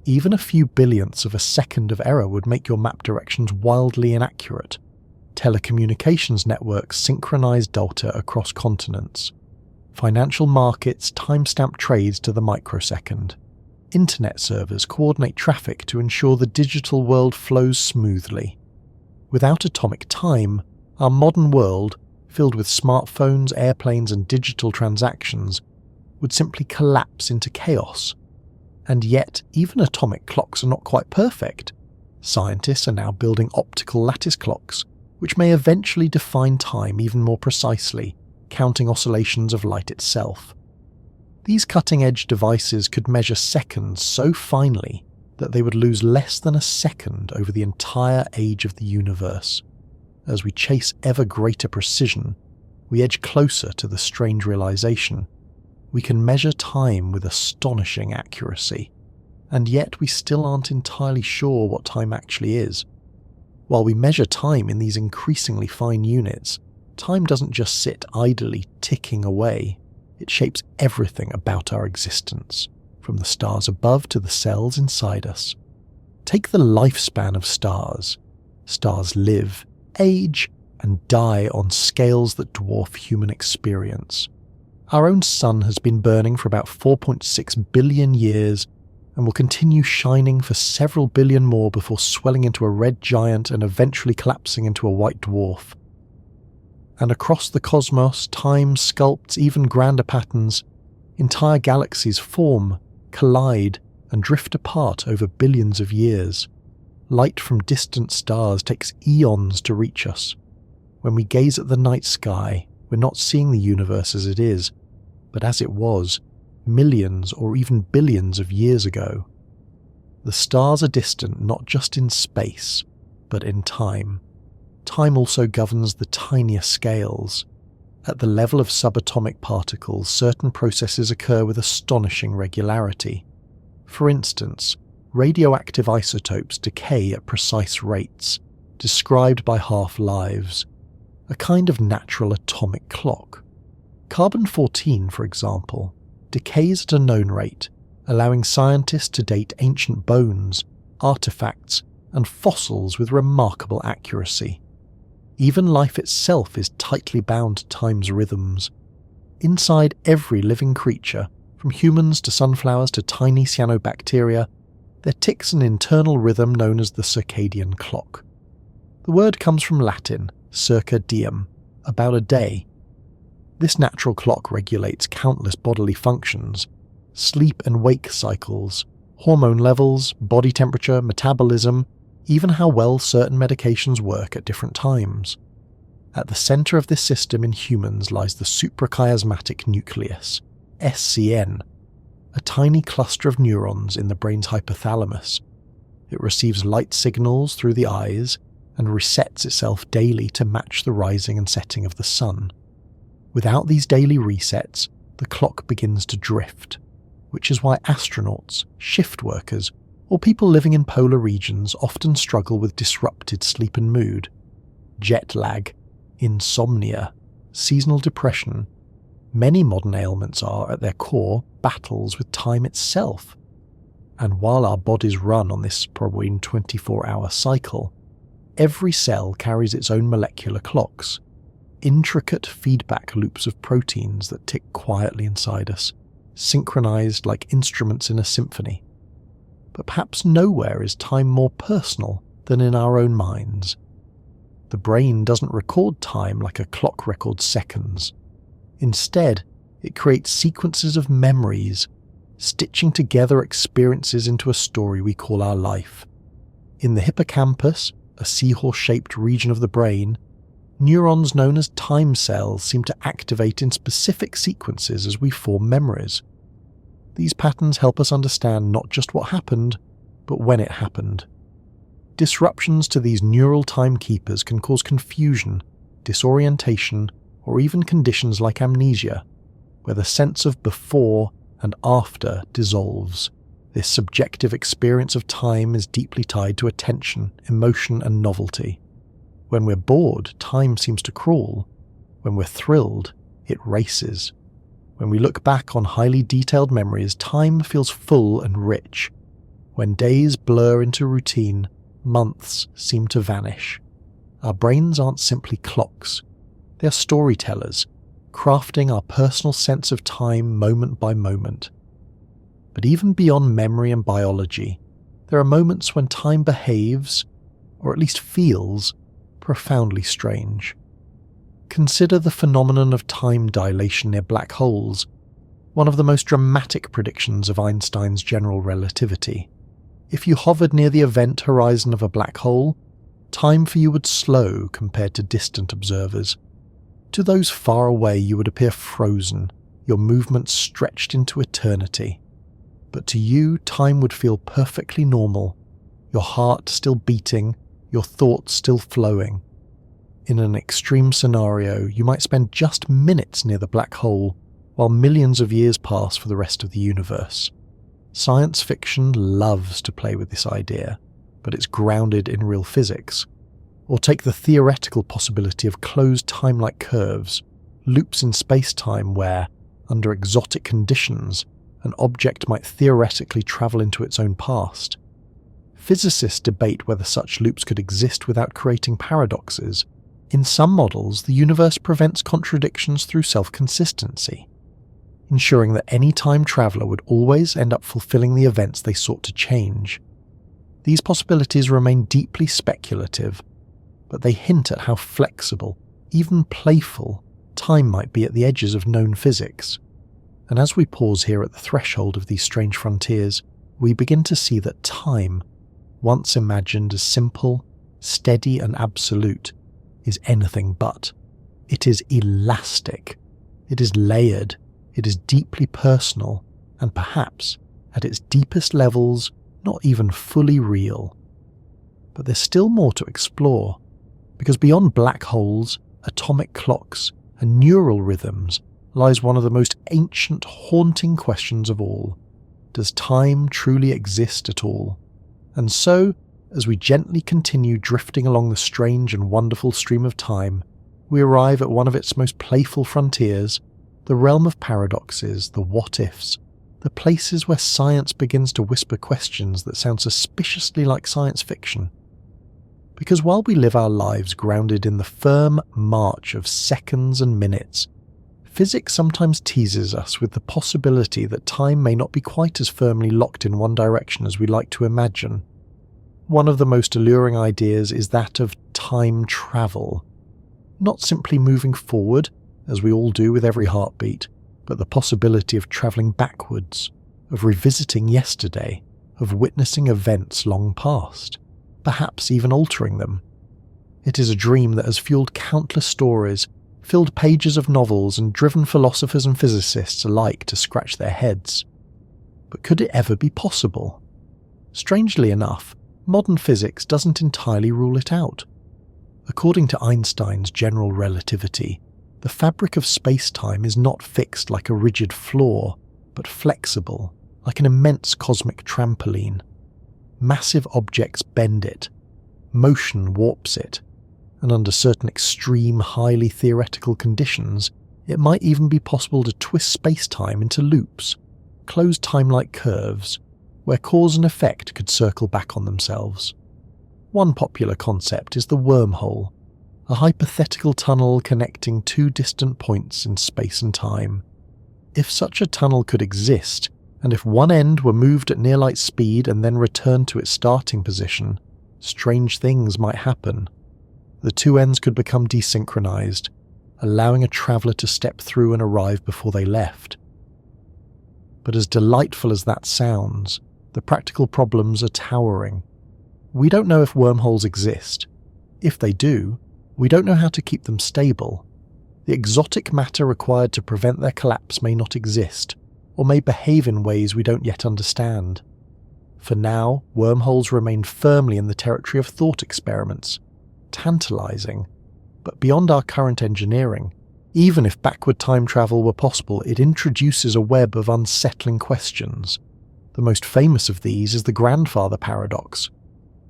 Speaker 1: Even a few billionths of a second of error would make your map directions wildly inaccurate. Telecommunications networks synchronize data across continents. Financial markets timestamp trades to the microsecond. Internet servers coordinate traffic to ensure the digital world flows smoothly. Without atomic time, our modern world, filled with smartphones, airplanes, and digital transactions, would simply collapse into chaos. And yet, even atomic clocks are not quite perfect. Scientists are now building optical lattice clocks, which may eventually define time even more precisely, counting oscillations of light itself. These cutting-edge devices could measure seconds so finely that they would lose less than a second over the entire age of the universe. As we chase ever greater precision, we edge closer to the strange realization: we can measure time with astonishing accuracy, and yet we still aren't entirely sure what time actually is. While we measure time in these increasingly fine units, time doesn't just sit idly ticking away. It shapes everything about our existence, from the stars above to the cells inside us. Take the lifespan of stars. Stars live, age, and die on scales that dwarf human experience. Our own sun has been burning for about 4.6 billion years and will continue shining for several billion more before swelling into a red giant and eventually collapsing into a white dwarf. And across the cosmos, time sculpts even grander patterns. Entire galaxies form, collide, and drift apart over billions of years. Light from distant stars takes eons to reach us. When we gaze at the night sky, we're not seeing the universe as it is, but as it was, millions or even billions of years ago. The stars are distant not just in space, but in time. Time also governs the tinier scales. At the level of subatomic particles, certain processes occur with astonishing regularity. For instance, radioactive isotopes decay at precise rates, described by half-lives, a kind of natural atomic clock. Carbon-14, for example, decays at a known rate, allowing scientists to date ancient bones, artifacts, and fossils with remarkable accuracy. Even life itself is tightly bound to time's rhythms. Inside every living creature, from humans to sunflowers to tiny cyanobacteria, there ticks an internal rhythm known as the circadian clock. The word comes from Latin, circa diem, about a day. This natural clock regulates countless bodily functions: sleep and wake cycles, hormone levels, body temperature, metabolism, even how well certain medications work at different times. At the center of this system in humans lies the suprachiasmatic nucleus, SCN, a tiny cluster of neurons in the brain's hypothalamus. It receives light signals through the eyes and resets itself daily to match the rising and setting of the sun. Without these daily resets, the clock begins to drift, which is why astronauts, shift workers, or people living in polar regions often struggle with disrupted sleep and mood. Jet lag, insomnia, seasonal depression. Many modern ailments are, at their core, battles with time itself. And while our bodies run on this probably 24-hour cycle, every cell carries its own molecular clocks, intricate feedback loops of proteins that tick quietly inside us, synchronized like instruments in a symphony. But perhaps nowhere is time more personal than in our own minds. The brain doesn't record time like a clock records seconds. Instead, it creates sequences of memories, stitching together experiences into a story we call our life. In the hippocampus, a seahorse-shaped region of the brain, neurons known as time cells seem to activate in specific sequences as we form memories. These patterns help us understand not just what happened, but when it happened. Disruptions to these neural timekeepers can cause confusion, disorientation, or even conditions like amnesia, where the sense of before and after dissolves. This subjective experience of time is deeply tied to attention, emotion, and novelty. When we're bored, time seems to crawl. When we're thrilled, it races. When we look back on highly detailed memories, time feels full and rich. When days blur into routine, months seem to vanish. Our brains aren't simply clocks. They are storytellers, crafting our personal sense of time moment by moment. But even beyond memory and biology, there are moments when time behaves, or at least feels, profoundly strange. Consider the phenomenon of time dilation near black holes, one of the most dramatic predictions of Einstein's general relativity. If you hovered near the event horizon of a black hole, time for you would slow compared to distant observers. To those far away you would appear frozen, your movements stretched into eternity. But to you, time would feel perfectly normal, your heart still beating, your thoughts still flowing. In an extreme scenario, you might spend just minutes near the black hole, while millions of years pass for the rest of the universe. Science fiction loves to play with this idea, but it's grounded in real physics. Or take the theoretical possibility of closed time-like curves, loops in space-time where, under exotic conditions, an object might theoretically travel into its own past. Physicists debate whether such loops could exist without creating paradoxes. In some models, the universe prevents contradictions through self-consistency, ensuring that any time traveler would always end up fulfilling the events they sought to change. These possibilities remain deeply speculative, but they hint at how flexible, even playful, time might be at the edges of known physics. And as we pause here at the threshold of these strange frontiers, we begin to see that time, once imagined as simple, steady, and absolute, is anything but. It is elastic, it is layered, it is deeply personal, and perhaps, at its deepest levels, not even fully real. But there's still more to explore, because beyond black holes, atomic clocks, and neural rhythms lies one of the most ancient, haunting questions of all. Does time truly exist at all? And so, as we gently continue drifting along the strange and wonderful stream of time, we arrive at one of its most playful frontiers, the realm of paradoxes, the what-ifs, the places where science begins to whisper questions that sound suspiciously like science fiction. Because while we live our lives grounded in the firm march of seconds and minutes, physics sometimes teases us with the possibility that time may not be quite as firmly locked in one direction as we like to imagine. One of the most alluring ideas is that of time travel. Not simply moving forward, as we all do with every heartbeat, but the possibility of travelling backwards, of revisiting yesterday, of witnessing events long past, perhaps even altering them. It is a dream that has fueled countless stories, filled pages of novels, and driven philosophers and physicists alike to scratch their heads. But could it ever be possible? Strangely enough, modern physics doesn't entirely rule it out. According to Einstein's general relativity, the fabric of space-time is not fixed like a rigid floor, but flexible, like an immense cosmic trampoline. Massive objects bend it, motion warps it, and under certain extreme, highly theoretical conditions, it might even be possible to twist space-time into loops, closed time-like curves, where cause and effect could circle back on themselves. One popular concept is the wormhole, a hypothetical tunnel connecting two distant points in space and time. If such a tunnel could exist, and if one end were moved at near-light speed and then returned to its starting position, strange things might happen. The two ends could become desynchronized, allowing a traveller to step through and arrive before they left. But as delightful as that sounds, the practical problems are towering. We don't know if wormholes exist. If they do, we don't know how to keep them stable. The exotic matter required to prevent their collapse may not exist, or may behave in ways we don't yet understand. For now, wormholes remain firmly in the territory of thought experiments, tantalizing, but beyond our current engineering. Even if backward time travel were possible, it introduces a web of unsettling questions. The most famous of these is the grandfather paradox.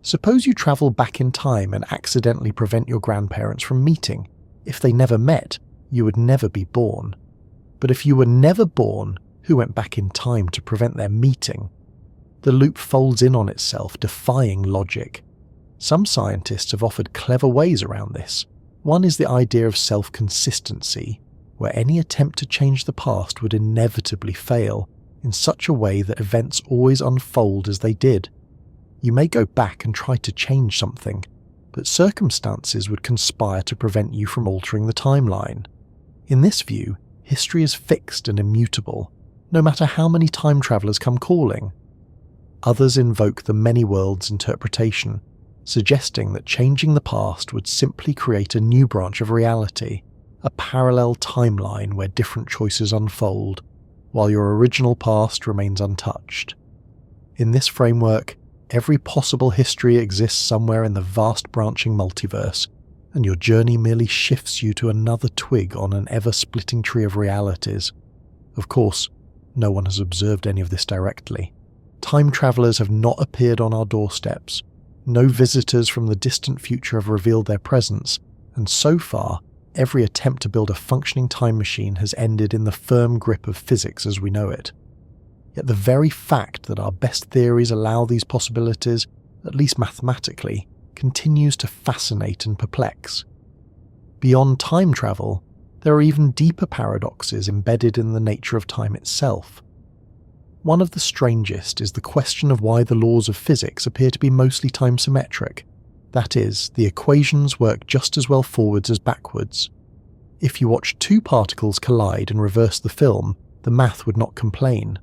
Speaker 1: Suppose you travel back in time and accidentally prevent your grandparents from meeting. If they never met, you would never be born. But if you were never born, who went back in time to prevent their meeting? The loop folds in on itself, defying logic. Some scientists have offered clever ways around this. One is the idea of self-consistency, where any attempt to change the past would inevitably fail, in such a way that events always unfold as they did. You may go back and try to change something, but circumstances would conspire to prevent you from altering the timeline. In this view, history is fixed and immutable, no matter how many time travelers come calling. Others invoke the many worlds interpretation, suggesting that changing the past would simply create a new branch of reality, a parallel timeline where different choices unfold, while your original past remains untouched. In this framework, every possible history exists somewhere in the vast branching multiverse, and your journey merely shifts you to another twig on an ever-splitting tree of realities. Of course, no one has observed any of this directly. Time travelers have not appeared on our doorsteps. No visitors from the distant future have revealed their presence, and so far, every attempt to build a functioning time machine has ended in the firm grip of physics as we know it. Yet the very fact that our best theories allow these possibilities, at least mathematically, continues to fascinate and perplex. Beyond time travel, there are even deeper paradoxes embedded in the nature of time itself. One of the strangest is the question of why the laws of physics appear to be mostly time-symmetric. That is, the equations work just as well forwards as backwards. If you watch two particles collide and reverse the film, the math would not complain.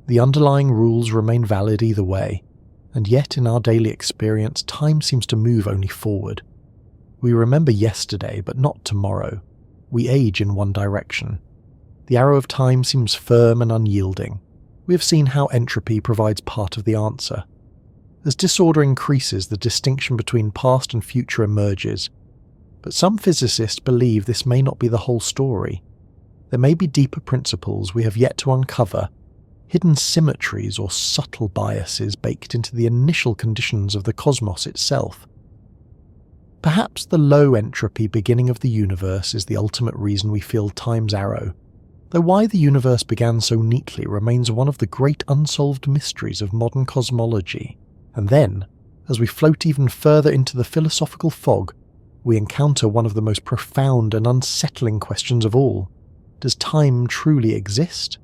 Speaker 1: The underlying rules remain valid either way, and yet in our daily experience, time seems to move only forward. We remember yesterday, but not tomorrow. We age in one direction. The arrow of time seems firm and unyielding. We have seen how entropy provides part of the answer. As disorder increases, the distinction between past and future emerges. But some physicists believe this may not be the whole story. There may be deeper principles we have yet to uncover, hidden symmetries or subtle biases baked into the initial conditions of the cosmos itself. Perhaps the low entropy beginning of the universe is the ultimate reason we feel time's arrow, though why the universe began so neatly remains one of the great unsolved mysteries of modern cosmology. And then, as we float even further into the philosophical fog, we encounter one of the most profound and unsettling questions of all. Does time truly exist?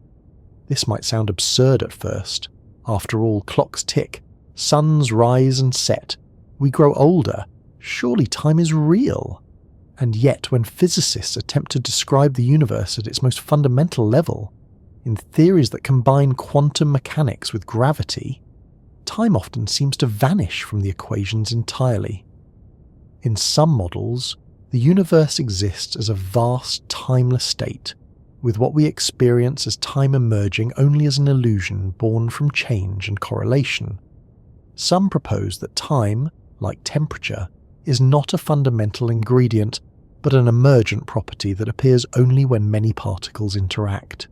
Speaker 1: This might sound absurd at first. After all, clocks tick, suns rise and set, we grow older. Surely time is real. And yet, when physicists attempt to describe the universe at its most fundamental level, in theories that combine quantum mechanics with gravity, time often seems to vanish from the equations entirely. In some models, the universe exists as a vast, timeless state, with what we experience as time emerging only as an illusion born from change and correlation. Some propose that time, like temperature, is not a fundamental ingredient, but an emergent property that appears only when many particles interact.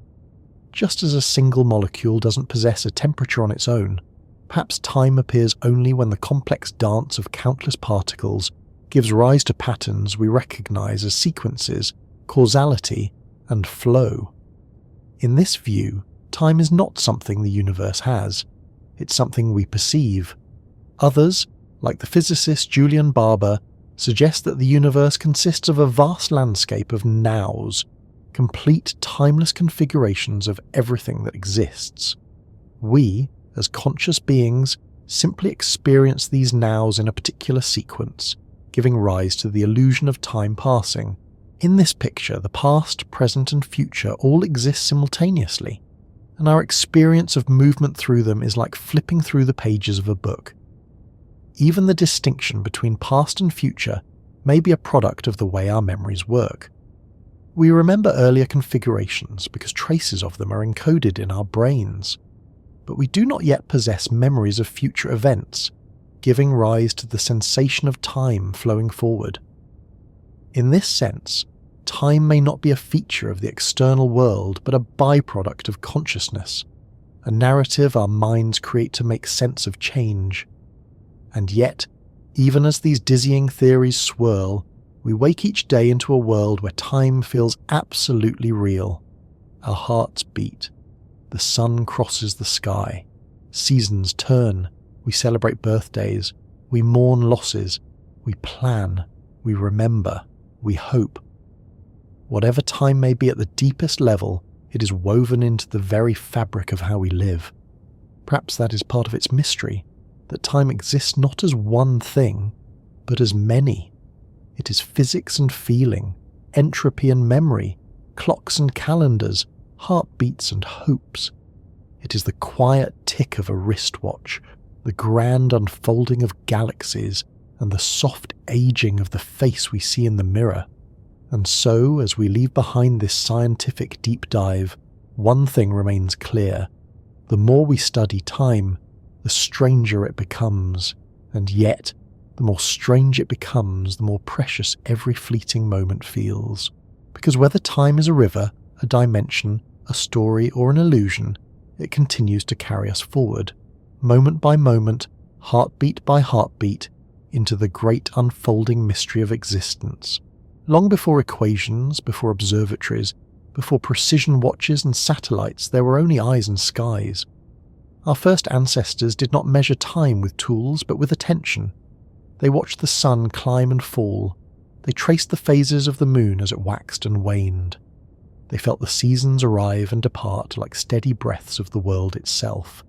Speaker 1: Just as a single molecule doesn't possess a temperature on its own, perhaps time appears only when the complex dance of countless particles gives rise to patterns we recognize as sequences, causality, and flow. In this view, time is not something the universe has. it's something we perceive. Others, like the physicist Julian Barber, suggest that the universe consists of a vast landscape of nows, complete timeless configurations of everything that exists. We, as conscious beings, simply experience these nows in a particular sequence, giving rise to the illusion of time passing. In this picture, the past, present and future all exist simultaneously, and our experience of movement through them is like flipping through the pages of a book. Even the distinction between past and future may be a product of the way our memories work. We remember earlier configurations because traces of them are encoded in our brains, but we do not yet possess memories of future events, giving rise to the sensation of time flowing forward. In this sense, time may not be a feature of the external world, but a byproduct of consciousness, a narrative our minds create to make sense of change. And yet, even as these dizzying theories swirl, we wake each day into a world where time feels absolutely real. Our hearts beat. The sun crosses the sky. Seasons turn. We celebrate birthdays. We mourn losses. We plan. We remember. We hope. Whatever time may be at the deepest level, it is woven into the very fabric of how we live. Perhaps that is part of its mystery, that time exists not as one thing, but as many. It is physics and feeling, entropy and memory, clocks and calendars, heartbeats and hopes. It is the quiet tick of a wristwatch, the grand unfolding of galaxies, and the soft aging of the face we see in the mirror. And so, as we leave behind this scientific deep dive, one thing remains clear. The more we study time, the stranger it becomes, and yet, the more strange it becomes, the more precious every fleeting moment feels. Because whether time is a river, a dimension, a story, or an illusion, it continues to carry us forward, moment by moment, heartbeat by heartbeat, into the great unfolding mystery of existence. Long before equations, before observatories, before precision watches and satellites, there were only eyes and skies. Our first ancestors did not measure time with tools, but with attention. They watched the sun climb and fall. They traced the phases of the moon as it waxed and waned. They felt the seasons arrive and depart like steady breaths of the world itself.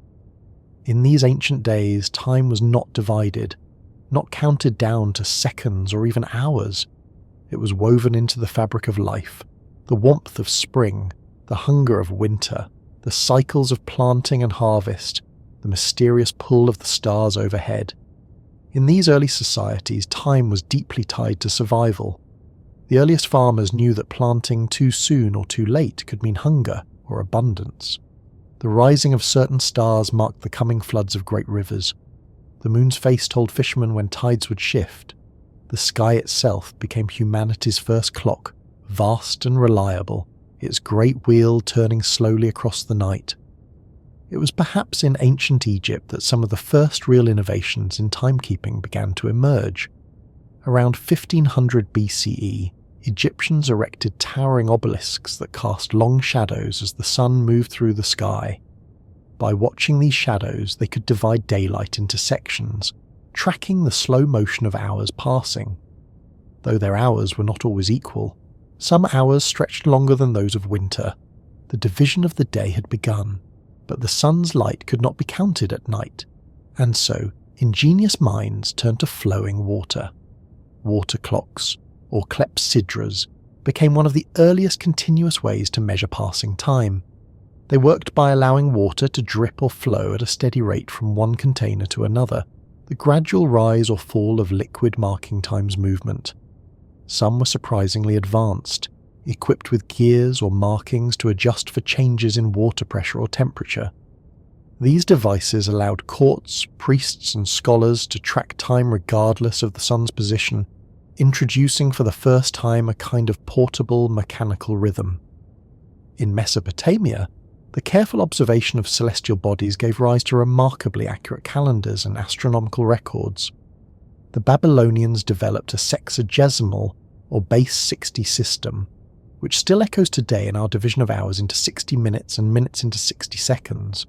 Speaker 1: In these ancient days, time was not divided, not counted down to seconds or even hours. It was woven into the fabric of life, the warmth of spring, the hunger of winter, the cycles of planting and harvest, the mysterious pull of the stars overhead. In these early societies, time was deeply tied to survival. The earliest farmers knew that planting too soon or too late could mean hunger or abundance. The rising of certain stars marked the coming floods of great rivers. The moon's face told fishermen when tides would shift. The sky itself became humanity's first clock, vast and reliable, its great wheel turning slowly across the night. It was perhaps in ancient Egypt that some of the first real innovations in timekeeping began to emerge. Around 1500 BCE, Egyptians erected towering obelisks that cast long shadows as the sun moved through the sky. By watching these shadows, they could divide daylight into sections, tracking the slow motion of hours passing. Though their hours were not always equal, some hours stretched longer than those of winter. The division of the day had begun, but the sun's light could not be counted at night, and so ingenious minds turned to flowing water. Water clocks, or clepsydras, became one of the earliest continuous ways to measure passing time. They worked by allowing water to drip or flow at a steady rate from one container to another, the gradual rise or fall of liquid marking time's movement. Some were surprisingly advanced, equipped with gears or markings to adjust for changes in water pressure or temperature. These devices allowed courts, priests, and scholars to track time regardless of the sun's position, introducing for the first time a kind of portable mechanical rhythm. In Mesopotamia, the careful observation of celestial bodies gave rise to remarkably accurate calendars and astronomical records. The Babylonians developed a sexagesimal, or base 60 system, which still echoes today in our division of hours into 60 minutes and minutes into 60 seconds.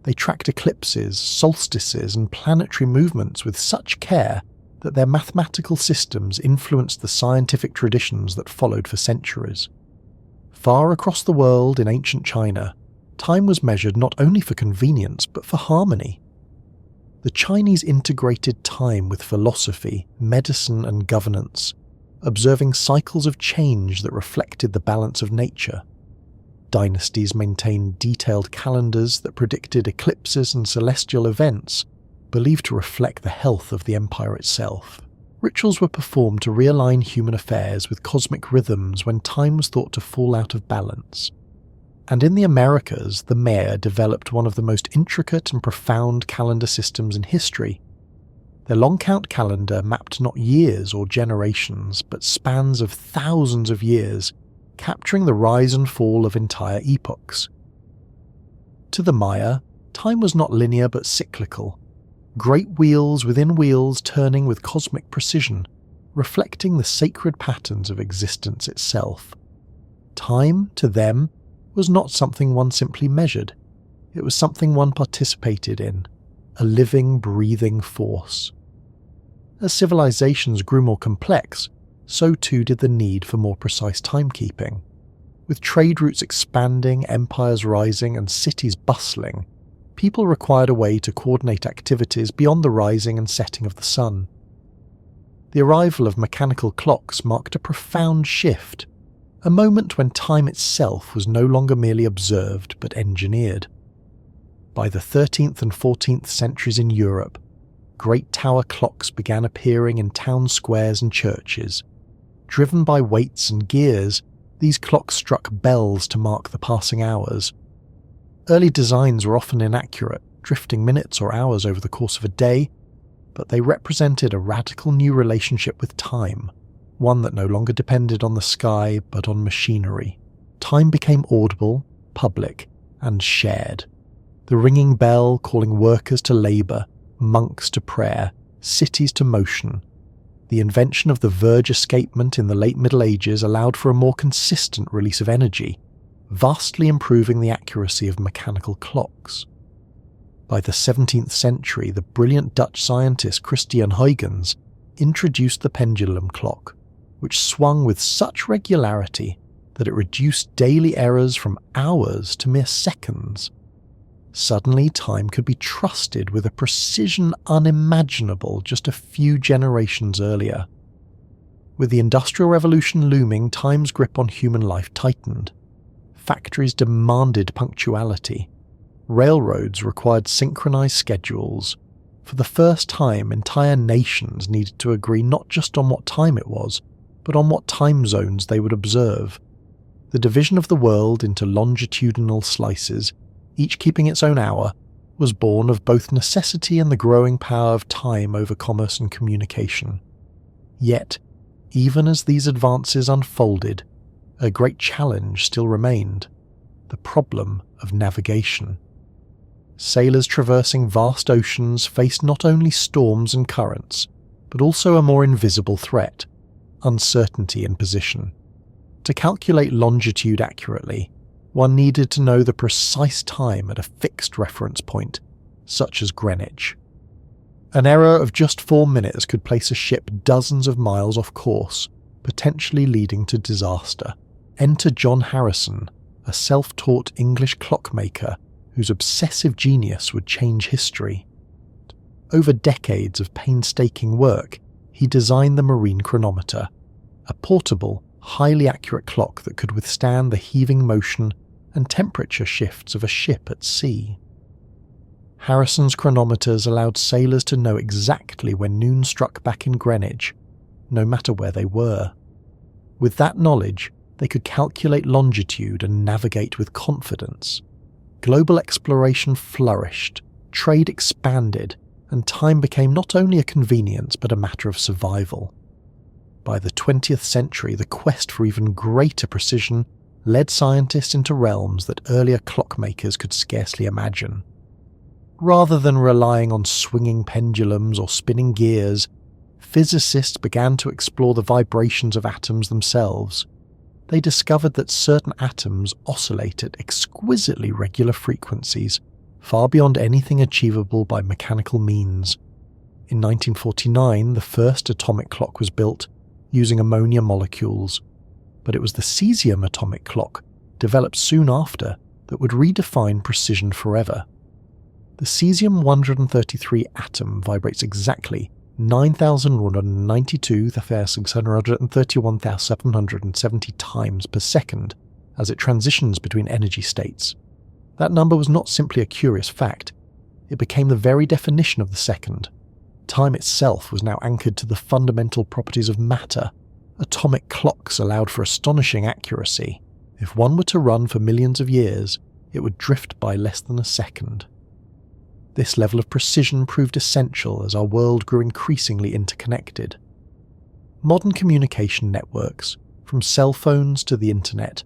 Speaker 1: They tracked eclipses, solstices, and planetary movements with such care that their mathematical systems influenced the scientific traditions that followed for centuries. Far across the world in ancient China, time was measured not only for convenience but for harmony. The Chinese integrated time with philosophy, medicine, and governance, observing cycles of change that reflected the balance of nature. Dynasties maintained detailed calendars that predicted eclipses and celestial events, believed to reflect the health of the empire itself. Rituals were performed to realign human affairs with cosmic rhythms when time was thought to fall out of balance. And in the Americas, the Maya developed one of the most intricate and profound calendar systems in history. Their long count calendar mapped not years or generations, but spans of thousands of years, capturing the rise and fall of entire epochs. To the Maya, time was not linear but cyclical. Great wheels within wheels turning with cosmic precision, reflecting the sacred patterns of existence itself. Time, to them, was not something one simply measured. It was something one participated in, a living, breathing force. As civilizations grew more complex, so too did the need for more precise timekeeping. With trade routes expanding, empires rising, and cities bustling, people required a way to coordinate activities beyond the rising and setting of the sun. The arrival of mechanical clocks marked a profound shift, a moment when time itself was no longer merely observed but engineered. By the 13th and 14th centuries in Europe, great tower clocks began appearing in town squares and churches. Driven by weights and gears, these clocks struck bells to mark the passing hours. Early designs were often inaccurate, drifting minutes or hours over the course of a day, but they represented a radical new relationship with time, one that no longer depended on the sky but on machinery. Time became audible, public, and shared. The ringing bell calling workers to labour, monks to prayer, cities to motion. The invention of the verge escapement in the late Middle Ages allowed for a more consistent release of energy, vastly improving the accuracy of mechanical clocks. By the 17th century, the brilliant Dutch scientist Christian Huygens introduced the pendulum clock, which swung with such regularity that it reduced daily errors from hours to mere seconds. Suddenly, time could be trusted with a precision unimaginable just a few generations earlier. With the Industrial Revolution looming, time's grip on human life tightened. Factories demanded punctuality. Railroads required synchronized schedules. For the first time, entire nations needed to agree not just on what time it was, but on what time zones they would observe. The division of the world into longitudinal slices, each keeping its own hour, was born of both necessity and the growing power of time over commerce and communication. Yet, even as these advances unfolded, a great challenge still remained: the problem of navigation. Sailors traversing vast oceans faced not only storms and currents, but also a more invisible threat: uncertainty in position. To calculate longitude accurately, one needed to know the precise time at a fixed reference point, such as Greenwich. An error of just 4 minutes could place a ship dozens of miles off course, potentially leading to disaster. Enter John Harrison, a self-taught English clockmaker whose obsessive genius would change history. Over decades of painstaking work, he designed the marine chronometer, a portable, highly accurate clock that could withstand the heaving motion and temperature shifts of a ship at sea. Harrison's chronometers allowed sailors to know exactly when noon struck back in Greenwich, no matter where they were. With that knowledge, they could calculate longitude and navigate with confidence. Global exploration flourished, trade expanded, and time became not only a convenience but a matter of survival. By the 20th century, the quest for even greater precision led scientists into realms that earlier clockmakers could scarcely imagine. Rather than relying on swinging pendulums or spinning gears, physicists began to explore the vibrations of atoms themselves. They discovered that certain atoms oscillate at exquisitely regular frequencies, far beyond anything achievable by mechanical means. In 1949, the first atomic clock was built using ammonia molecules, but it was the cesium atomic clock, developed soon after, that would redefine precision forever. The cesium-133 atom vibrates exactly 9,192,631,770 times per second as it transitions between energy states. That number was not simply a curious fact, it became the very definition of the second. Time itself was now anchored to the fundamental properties of matter. Atomic clocks allowed for astonishing accuracy. If one were to run for millions of years, it would drift by less than a second. This level of precision proved essential as our world grew increasingly interconnected. Modern communication networks, from cell phones to the internet,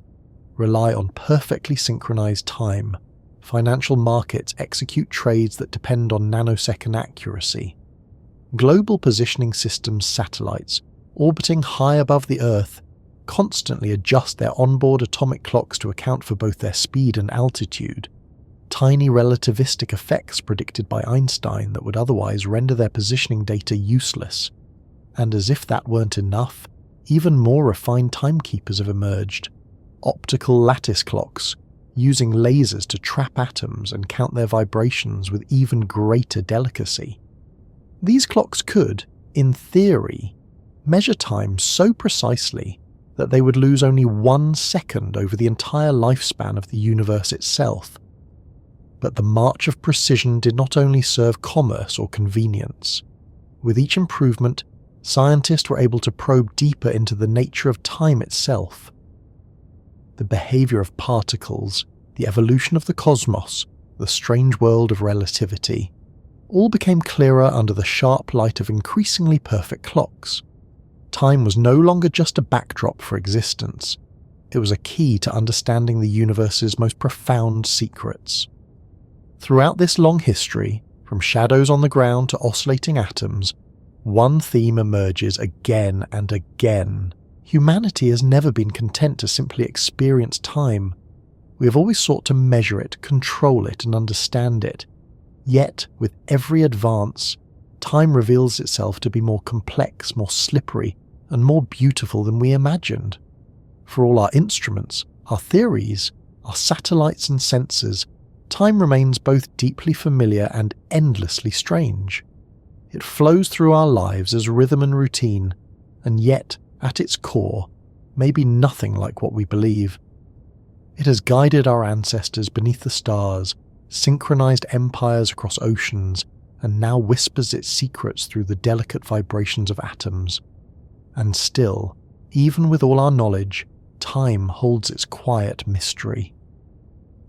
Speaker 1: rely on perfectly synchronized time. Financial markets execute trades that depend on nanosecond accuracy. Global positioning systems satellites, orbiting high above the Earth, constantly adjust their onboard atomic clocks to account for both their speed and altitude. Tiny relativistic effects predicted by Einstein that would otherwise render their positioning data useless. And as if that weren't enough, even more refined timekeepers have emerged. Optical lattice clocks, using lasers to trap atoms and count their vibrations with even greater delicacy. These clocks could, in theory, measure time so precisely that they would lose only 1 second over the entire lifespan of the universe itself. But the march of precision did not only serve commerce or convenience. With each improvement, scientists were able to probe deeper into the nature of time itself. The behavior of particles, the evolution of the cosmos, the strange world of relativity, all became clearer under the sharp light of increasingly perfect clocks. Time was no longer just a backdrop for existence. It was a key to understanding the universe's most profound secrets. Throughout this long history, from shadows on the ground to oscillating atoms, one theme emerges again and again. Humanity has never been content to simply experience time. We have always sought to measure it, control it, and understand it. Yet, with every advance, time reveals itself to be more complex, more slippery, and more beautiful than we imagined. For all our instruments, our theories, our satellites and sensors, time remains both deeply familiar and endlessly strange. It flows through our lives as rhythm and routine, and yet, at its core, may be nothing like what we believe. It has guided our ancestors beneath the stars, synchronized empires across oceans, and now whispers its secrets through the delicate vibrations of atoms. And still, even with all our knowledge, time holds its quiet mystery.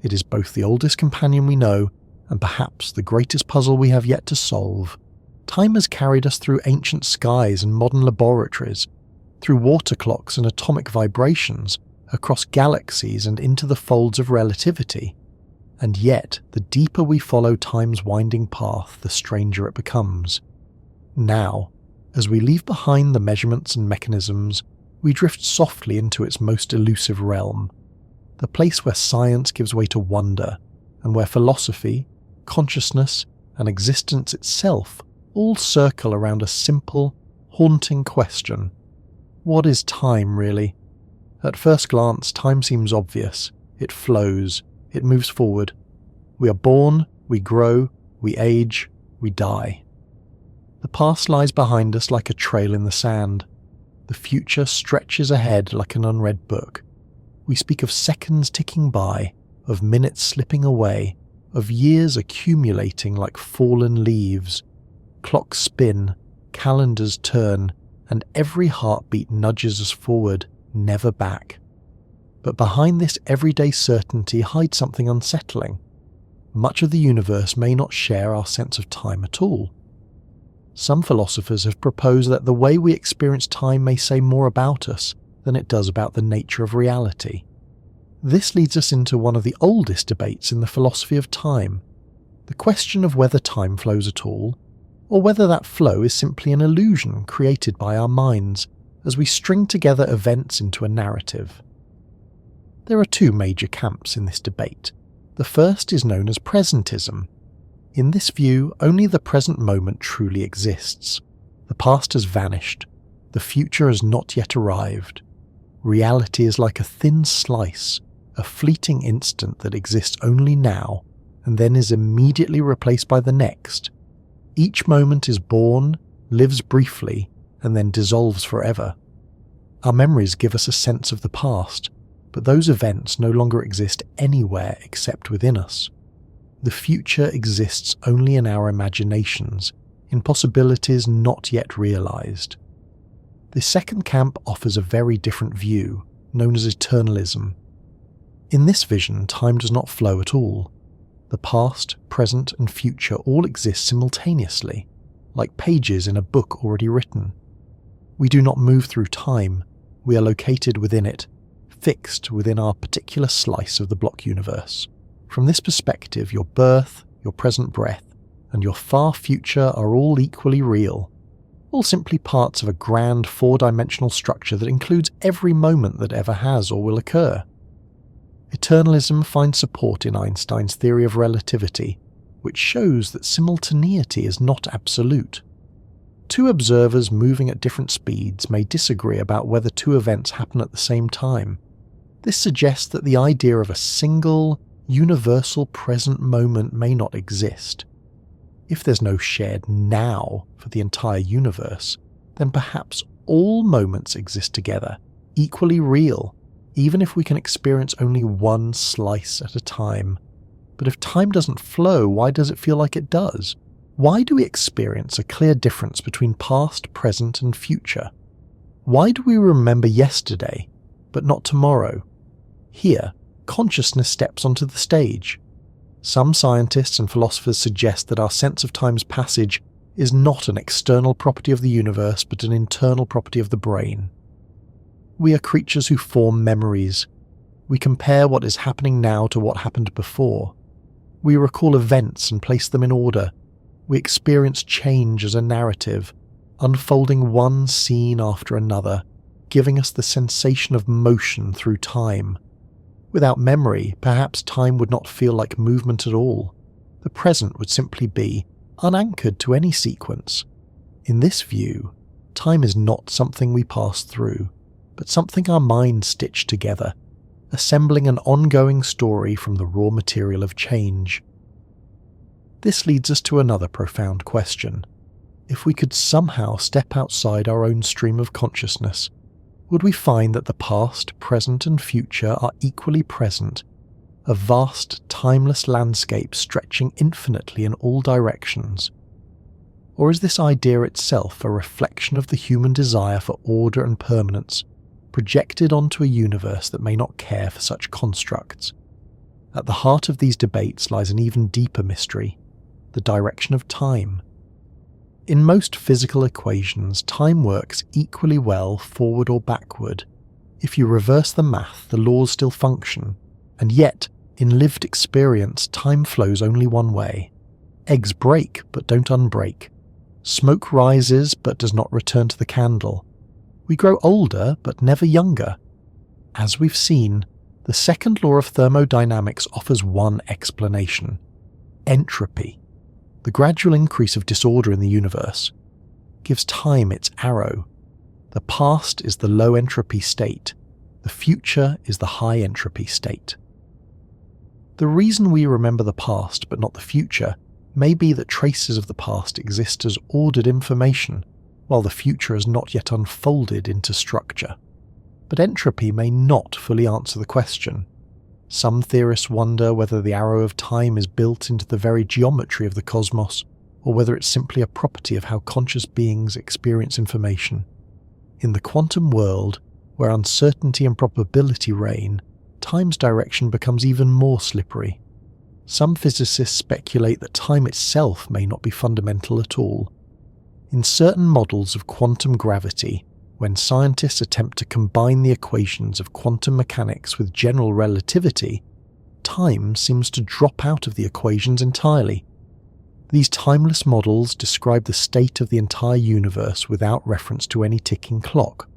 Speaker 1: It is both the oldest companion we know, and perhaps the greatest puzzle we have yet to solve. Time has carried us through ancient skies and modern laboratories, through water clocks and atomic vibrations, across galaxies and into the folds of relativity. And yet, the deeper we follow time's winding path, the stranger it becomes. Now, as we leave behind the measurements and mechanisms, we drift softly into its most elusive realm, the place where science gives way to wonder, and where philosophy, consciousness, and existence itself all circle around a simple, haunting question. What is time, really? At first glance, time seems obvious. It flows. It moves forward. We are born, we grow, we age, we die. The past lies behind us like a trail in the sand. The future stretches ahead like an unread book. We speak of seconds ticking by, of minutes slipping away, of years accumulating like fallen leaves. Clocks spin, calendars turn, and every heartbeat nudges us forward, never back. But behind this everyday certainty hides something unsettling. Much of the universe may not share our sense of time at all. Some philosophers have proposed that the way we experience time may say more about us than it does about the nature of reality. This leads us into one of the oldest debates in the philosophy of time, the question of whether time flows at all, or whether that flow is simply an illusion created by our minds as we string together events into a narrative. There are two major camps in this debate. The first is known as presentism. In this view, only the present moment truly exists. The past has vanished. The future has not yet arrived. Reality is like a thin slice, a fleeting instant that exists only now, and then is immediately replaced by the next. Each moment is born, lives briefly, and then dissolves forever. Our memories give us a sense of the past, but those events no longer exist anywhere except within us. The future exists only in our imaginations, in possibilities not yet realized. The second camp offers a very different view, known as eternalism. In this vision, time does not flow at all. The past, present, and future all exist simultaneously, like pages in a book already written. We do not move through time, we are located within it, fixed within our particular slice of the block universe. From this perspective, your birth, your present breath, and your far future are all equally real, all simply parts of a grand four-dimensional structure that includes every moment that ever has or will occur. Eternalism finds support in Einstein's theory of relativity, which shows that simultaneity is not absolute. Two observers moving at different speeds may disagree about whether two events happen at the same time. This suggests that the idea of a single, universal present moment may not exist. If there's no shared now for the entire universe, then perhaps all moments exist together, equally real, even if we can experience only one slice at a time. But if time doesn't flow, why does it feel like it does? Why do we experience a clear difference between past, present, and future? Why do we remember yesterday, but not tomorrow? Here, consciousness steps onto the stage. Some scientists and philosophers suggest that our sense of time's passage is not an external property of the universe, but an internal property of the brain. We are creatures who form memories. We compare what is happening now to what happened before. We recall events and place them in order. We experience change as a narrative, unfolding one scene after another, giving us the sensation of motion through time. Without memory, perhaps time would not feel like movement at all. The present would simply be unanchored to any sequence. In this view, time is not something we pass through, but something our minds stitch together, assembling an ongoing story from the raw material of change. This leads us to another profound question. If we could somehow step outside our own stream of consciousness, would we find that the past, present, and future are equally present, a vast, timeless landscape stretching infinitely in all directions? Or is this idea itself a reflection of the human desire for order and permanence, projected onto a universe that may not care for such constructs? At the heart of these debates lies an even deeper mystery, the direction of time. In most physical equations, time works equally well forward or backward. If you reverse the math, the laws still function, and yet, in lived experience, time flows only one way. Eggs break but don't unbreak. Smoke rises but does not return to the candle. We grow older but never younger. As we've seen, the second law of thermodynamics offers one explanation: entropy. The gradual increase of disorder in the universe gives time its arrow. The past is the low entropy state. The future is the high entropy state. The reason we remember the past but not the future may be that traces of the past exist as ordered information, while the future has not yet unfolded into structure. But entropy may not fully answer the question. Some theorists wonder whether the arrow of time is built into the very geometry of the cosmos, or whether it's simply a property of how conscious beings experience information. In the quantum world, where uncertainty and probability reign, time's direction becomes even more slippery. Some physicists speculate that time itself may not be fundamental at all. In certain models of quantum gravity, when scientists attempt to combine the equations of quantum mechanics with general relativity, time seems to drop out of the equations entirely. These timeless models describe the state of the entire universe without reference to any ticking clock.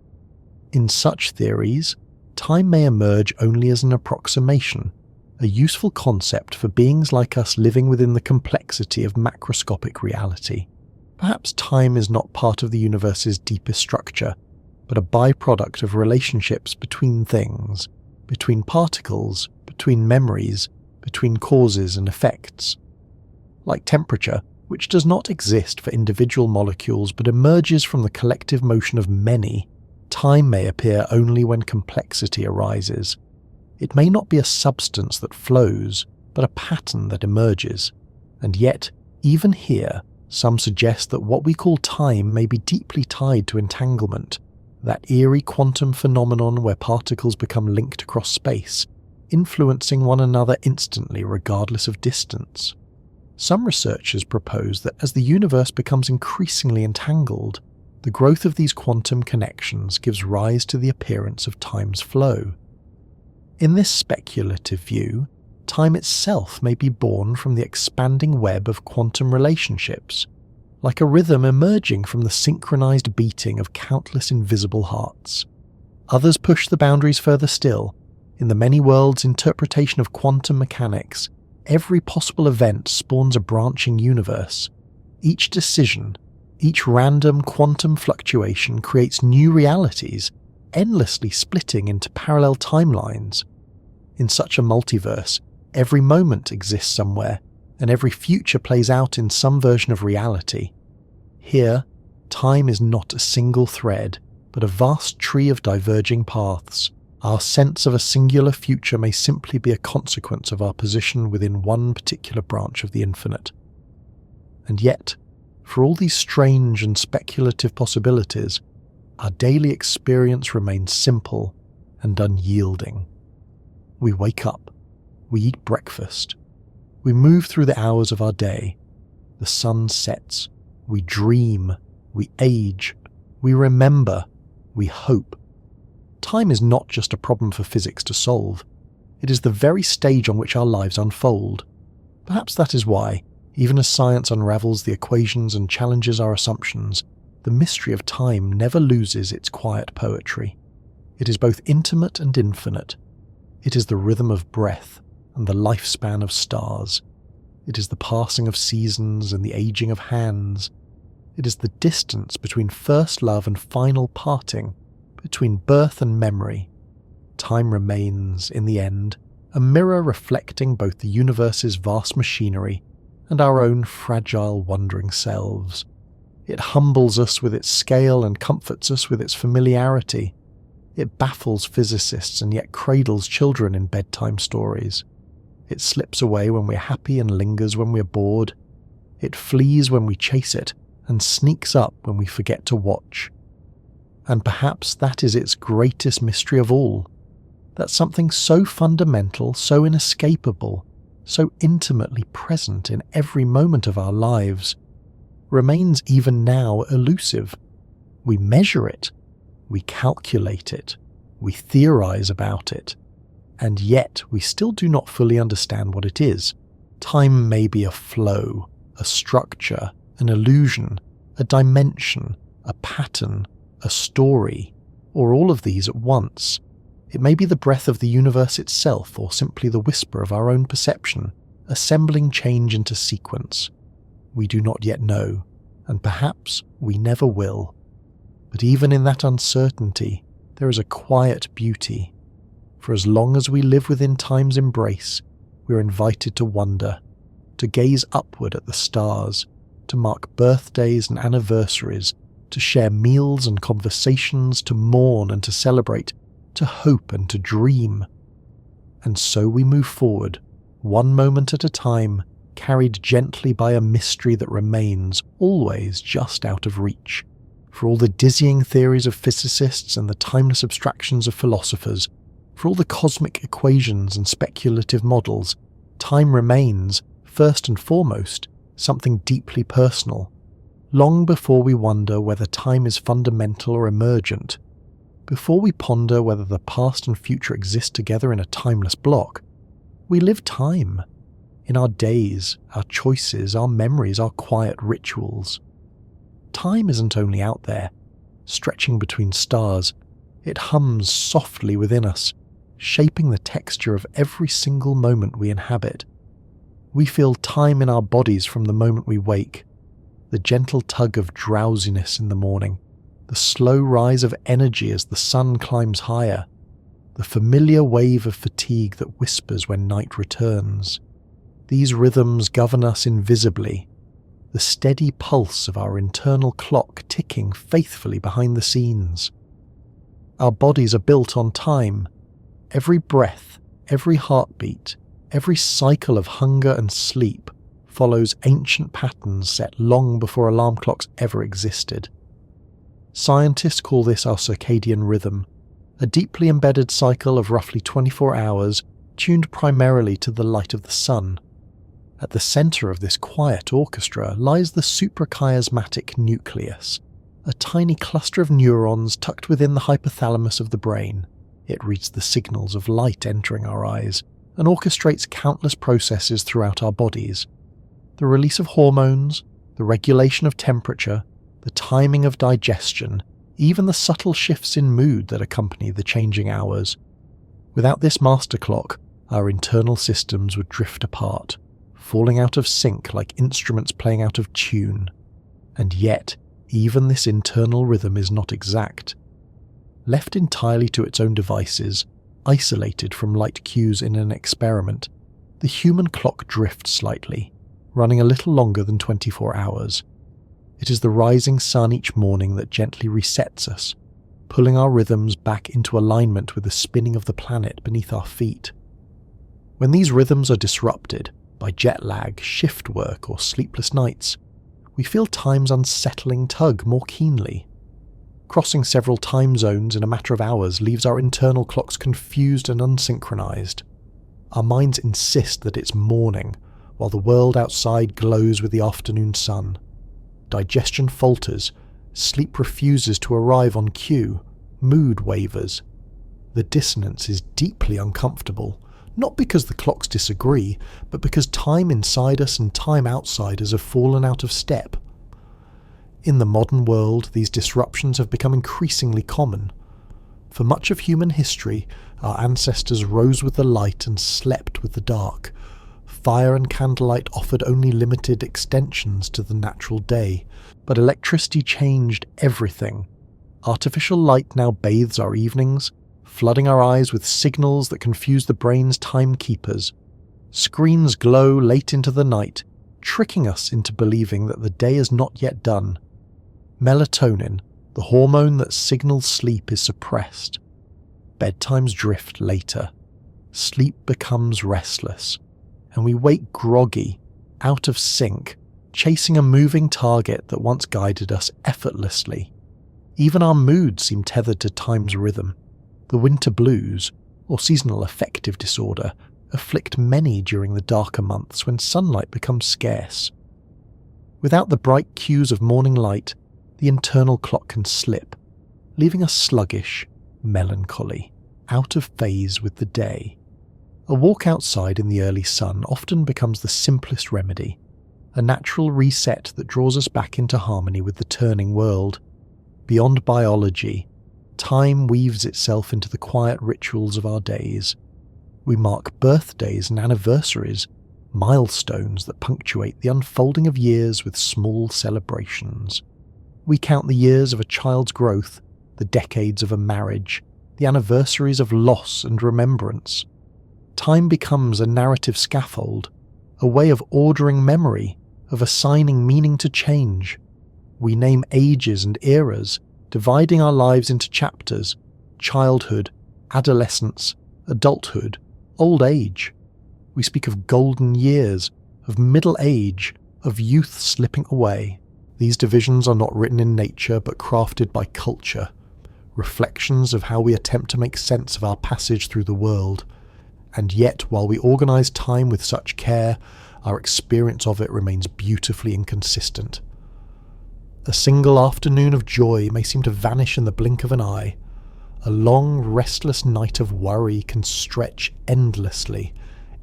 Speaker 1: In such theories, time may emerge only as an approximation, a useful concept for beings like us living within the complexity of macroscopic reality. Perhaps time is not part of the universe's deepest structure, but a byproduct of relationships between things, between particles, between memories, between causes and effects. Like temperature, which does not exist for individual molecules but emerges from the collective motion of many, time may appear only when complexity arises. It may not be a substance that flows, but a pattern that emerges. And yet, even here, some suggest that what we call time may be deeply tied to entanglement, that eerie quantum phenomenon where particles become linked across space, influencing one another instantly regardless of distance. Some researchers propose that as the universe becomes increasingly entangled, the growth of these quantum connections gives rise to the appearance of time's flow. In this speculative view, time itself may be born from the expanding web of quantum relationships, like a rhythm emerging from the synchronized beating of countless invisible hearts. Others push the boundaries further still. In the many worlds interpretation of quantum mechanics, every possible event spawns a branching universe. Each decision, each random quantum fluctuation creates new realities, endlessly splitting into parallel timelines. In such a multiverse, every moment exists somewhere, and every future plays out in some version of reality. Here, time is not a single thread, but a vast tree of diverging paths. Our sense of a singular future may simply be a consequence of our position within one particular branch of the infinite. And yet, for all these strange and speculative possibilities, our daily experience remains simple and unyielding. We wake up, we eat breakfast, we move through the hours of our day, the sun sets, we dream, we age, we remember, we hope. Time is not just a problem for physics to solve, it is the very stage on which our lives unfold. Perhaps that is why, even as science unravels the equations and challenges our assumptions, the mystery of time never loses its quiet poetry. It is both intimate and infinite. It is the rhythm of breath and the lifespan of stars. It is the passing of seasons and the aging of hands. It is the distance between first love and final parting, between birth and memory. Time remains, in the end, a mirror reflecting both the universe's vast machinery and our own fragile, wandering selves. It humbles us with its scale and comforts us with its familiarity. It baffles physicists and yet cradles children in bedtime stories. It slips away when we're happy and lingers when we're bored. It flees when we chase it and sneaks up when we forget to watch. And perhaps that is its greatest mystery of all, that something so fundamental, so inescapable, so intimately present in every moment of our lives, remains even now elusive. We measure it, we calculate it, we theorize about it, and yet we still do not fully understand what it is. Time may be a flow, a structure, an illusion, a dimension, a pattern, a story, or all of these at once. It may be the breath of the universe itself, or simply the whisper of our own perception, assembling change into sequence. We do not yet know, and perhaps we never will. But even in that uncertainty, there is a quiet beauty. For as long as we live within time's embrace, we are invited to wonder, to gaze upward at the stars, to mark birthdays and anniversaries, to share meals and conversations, to mourn and to celebrate, to hope and to dream. And so we move forward, one moment at a time, carried gently by a mystery that remains always just out of reach. For all the dizzying theories of physicists and the timeless abstractions of philosophers, for all the cosmic equations and speculative models, time remains, first and foremost, something deeply personal. Long before we wonder whether time is fundamental or emergent, before we ponder whether the past and future exist together in a timeless block, we live time. In our days, our choices, our memories, our quiet rituals. Time isn't only out there, stretching between stars. It hums softly within us, shaping the texture of every single moment we inhabit. We feel time in our bodies from the moment we wake, the gentle tug of drowsiness in the morning, the slow rise of energy as the sun climbs higher, the familiar wave of fatigue that whispers when night returns. These rhythms govern us invisibly, the steady pulse of our internal clock ticking faithfully behind the scenes. Our bodies are built on time. Every breath, every heartbeat, every cycle of hunger and sleep follows ancient patterns set long before alarm clocks ever existed. Scientists call this our circadian rhythm, a deeply embedded cycle of roughly 24 hours tuned primarily to the light of the sun. At the centre of this quiet orchestra lies the suprachiasmatic nucleus, a tiny cluster of neurons tucked within the hypothalamus of the brain. It reads the signals of light entering our eyes and orchestrates countless processes throughout our bodies. The release of hormones, the regulation of temperature, the timing of digestion, even the subtle shifts in mood that accompany the changing hours. Without this master clock, our internal systems would drift apart, falling out of sync like instruments playing out of tune. And yet, even this internal rhythm is not exact. Left entirely to its own devices, isolated from light cues in an experiment, the human clock drifts slightly, running a little longer than 24 hours. It is the rising sun each morning that gently resets us, pulling our rhythms back into alignment with the spinning of the planet beneath our feet. When these rhythms are disrupted by jet lag, shift work, or sleepless nights, we feel time's unsettling tug more keenly. Crossing several time zones in a matter of hours leaves our internal clocks confused and unsynchronized. Our minds insist that it's morning, while the world outside glows with the afternoon sun. Digestion falters, sleep refuses to arrive on cue, mood wavers. The dissonance is deeply uncomfortable, not because the clocks disagree, but because time inside us and time outside us have fallen out of step. In the modern world, these disruptions have become increasingly common. For much of human history, our ancestors rose with the light and slept with the dark. Fire and candlelight offered only limited extensions to the natural day, but electricity changed everything. Artificial light now bathes our evenings, flooding our eyes with signals that confuse the brain's timekeepers. Screens glow late into the night, tricking us into believing that the day is not yet done. Melatonin, the hormone that signals sleep, is suppressed. Bedtimes drift later. Sleep becomes restless, and we wake groggy, out of sync, chasing a moving target that once guided us effortlessly. Even our moods seem tethered to time's rhythm. The winter blues, or seasonal affective disorder, afflict many during the darker months when sunlight becomes scarce. Without the bright cues of morning light, the internal clock can slip, leaving us sluggish, melancholy, out of phase with the day. A walk outside in the early sun often becomes the simplest remedy, a natural reset that draws us back into harmony with the turning world. Beyond biology, time weaves itself into the quiet rituals of our days. We mark birthdays and anniversaries, milestones that punctuate the unfolding of years with small celebrations. We count the years of a child's growth, the decades of a marriage, the anniversaries of loss and remembrance. Time becomes a narrative scaffold, a way of ordering memory, of assigning meaning to change. We name ages and eras, dividing our lives into chapters: childhood, adolescence, adulthood, old age. We speak of golden years, of middle age, of youth slipping away. These divisions are not written in nature but crafted by culture, reflections of how we attempt to make sense of our passage through the world. And yet, while we organise time with such care, our experience of it remains beautifully inconsistent. A single afternoon of joy may seem to vanish in the blink of an eye. A long, restless night of worry can stretch endlessly,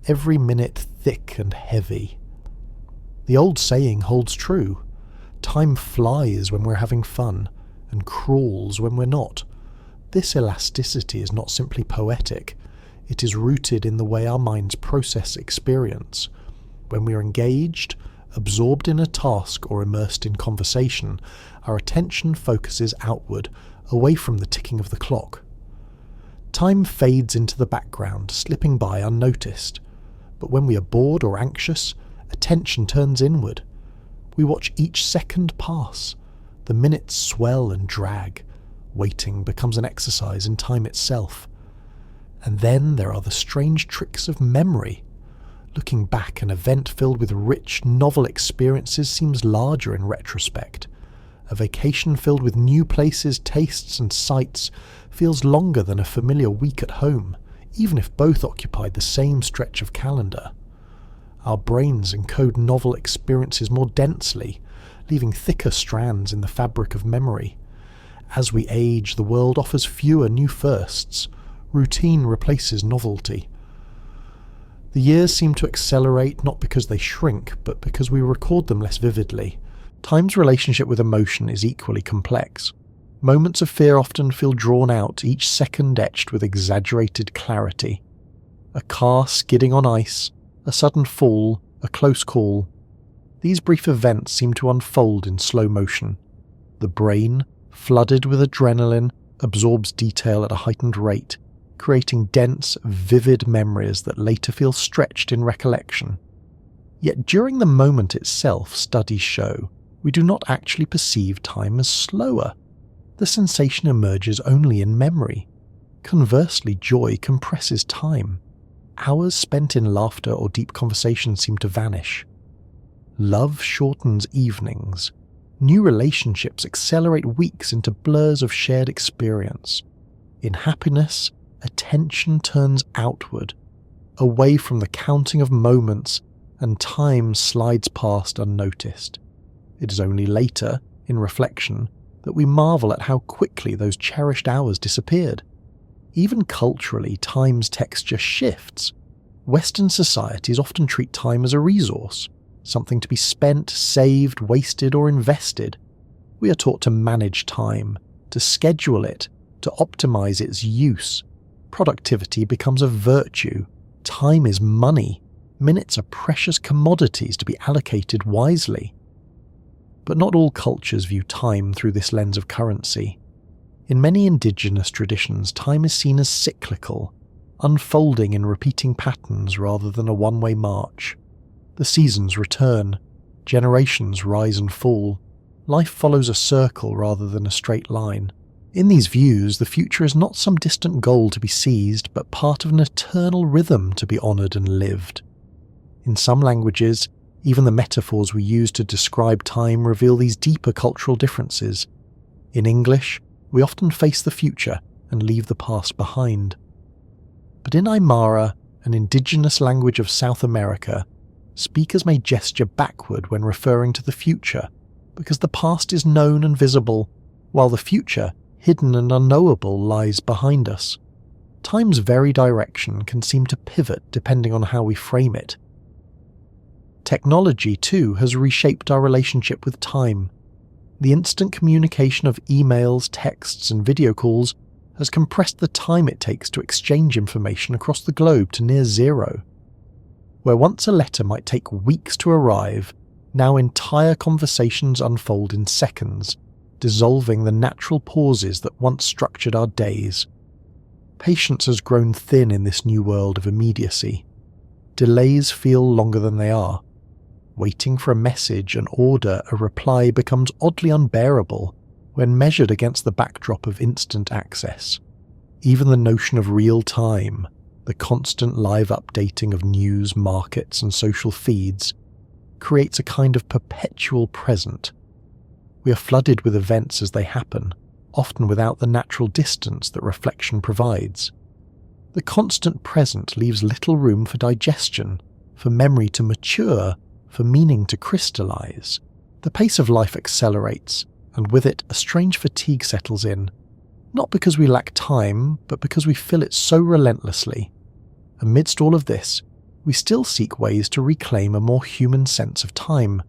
Speaker 1: every minute thick and heavy. The old saying holds true: time flies when we're having fun, and crawls when we're not. This elasticity is not simply poetic, It is rooted in the way our minds process experience. When we are engaged, absorbed in a task or immersed in conversation, our attention focuses outward, away from the ticking of the clock. Time fades into the background, slipping by unnoticed. But when we are bored or anxious, attention turns inward. We watch each second pass. The minutes swell and drag. Waiting becomes an exercise in time itself. And then there are the strange tricks of memory. Looking back, an event filled with rich, novel experiences seems larger in retrospect. A vacation filled with new places, tastes and sights feels longer than a familiar week at home, even if both occupied the same stretch of calendar. Our brains encode novel experiences more densely, leaving thicker strands in the fabric of memory. As we age, the world offers fewer new firsts. Routine replaces novelty. The years seem to accelerate not because they shrink, but because we record them less vividly. Time's relationship with emotion is equally complex. Moments of fear often feel drawn out, each second etched with exaggerated clarity. A car skidding on ice, a sudden fall, a close call. These brief events seem to unfold in slow motion. The brain, flooded with adrenaline, absorbs detail at a heightened rate, creating dense, vivid memories that later feel stretched in recollection. Yet during the moment itself, studies show, we do not actually perceive time as slower. The sensation emerges only in memory. Conversely, joy compresses time. Hours spent in laughter or deep conversation seem to vanish. Love shortens evenings. New relationships accelerate weeks into blurs of shared experience. In happiness, attention turns outward, away from the counting of moments, and time slides past unnoticed. It is only later, in reflection, that we marvel at how quickly those cherished hours disappeared. Even culturally, time's texture shifts. Western societies often treat time as a resource, something to be spent, saved, wasted, or invested. We are taught to manage time, to schedule it, to optimize its use. Productivity becomes a virtue. Time is money. Minutes are precious commodities to be allocated wisely. But not all cultures view time through this lens of currency. In many indigenous traditions, time is seen as cyclical, unfolding in repeating patterns rather than a one-way march. The seasons return, generations rise and fall. Life follows a circle rather than a straight line. In these views, the future is not some distant goal to be seized, but part of an eternal rhythm to be honoured and lived. In some languages, even the metaphors we use to describe time reveal these deeper cultural differences. In English, we often face the future and leave the past behind. But in Aymara, an indigenous language of South America, speakers may gesture backward when referring to the future, because the past is known and visible, while the future, hidden and unknowable, lies behind us. Time's very direction can seem to pivot depending on how we frame it. Technology, too, has reshaped our relationship with time. The instant communication of emails, texts, and video calls has compressed the time it takes to exchange information across the globe to near zero. Where once a letter might take weeks to arrive, now entire conversations unfold in seconds, dissolving the natural pauses that once structured our days. Patience has grown thin in this new world of immediacy. Delays feel longer than they are. Waiting for a message, an order, a reply becomes oddly unbearable when measured against the backdrop of instant access. Even the notion of real time, the constant live updating of news, markets, and social feeds, creates a kind of perpetual present. We are flooded with events as they happen, often without the natural distance that reflection provides. The constant present leaves little room for digestion, for memory to mature, for meaning to crystallize. The pace of life accelerates, and with it a strange fatigue settles in, not because we lack time, but because we fill it so relentlessly. Amidst all of this, we still seek ways to reclaim a more human sense of time.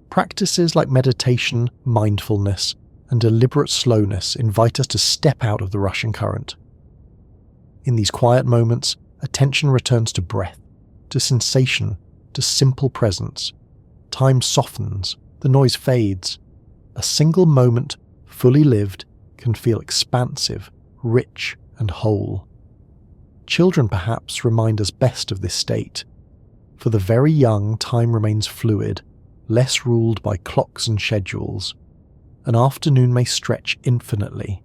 Speaker 1: Practices like meditation, mindfulness, and deliberate slowness invite us to step out of the rushing current. In these quiet moments, attention returns to breath, to sensation, to simple presence. Time softens, the noise fades. A single moment, fully lived, can feel expansive, rich, and whole. Children perhaps remind us best of this state. For the very young, time remains fluid, less ruled by clocks and schedules. An afternoon may stretch infinitely.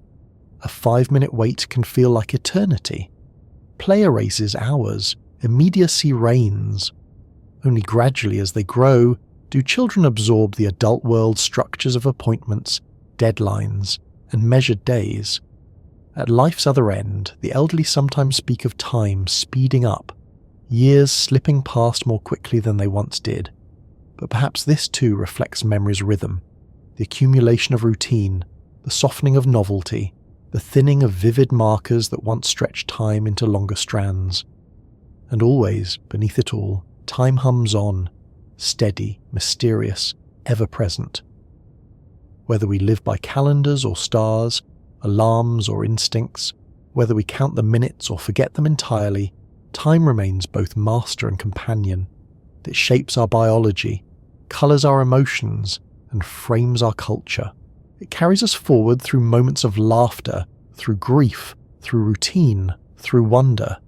Speaker 1: A 5-minute wait can feel like eternity. Play erases hours, immediacy reigns. Only gradually as they grow, do children absorb the adult world's structures of appointments, deadlines, and measured days. At life's other end, the elderly sometimes speak of time speeding up, years slipping past more quickly than they once did. But perhaps this too reflects memory's rhythm, the accumulation of routine, the softening of novelty, the thinning of vivid markers that once stretched time into longer strands. And always, beneath it all, time hums on, steady, mysterious, ever-present. Whether we live by calendars or stars, alarms or instincts, whether we count the minutes or forget them entirely, time remains both master and companion. It shapes our biology, colours our emotions, and frames our culture. It carries us forward through moments of laughter, through grief, through routine, through wonder.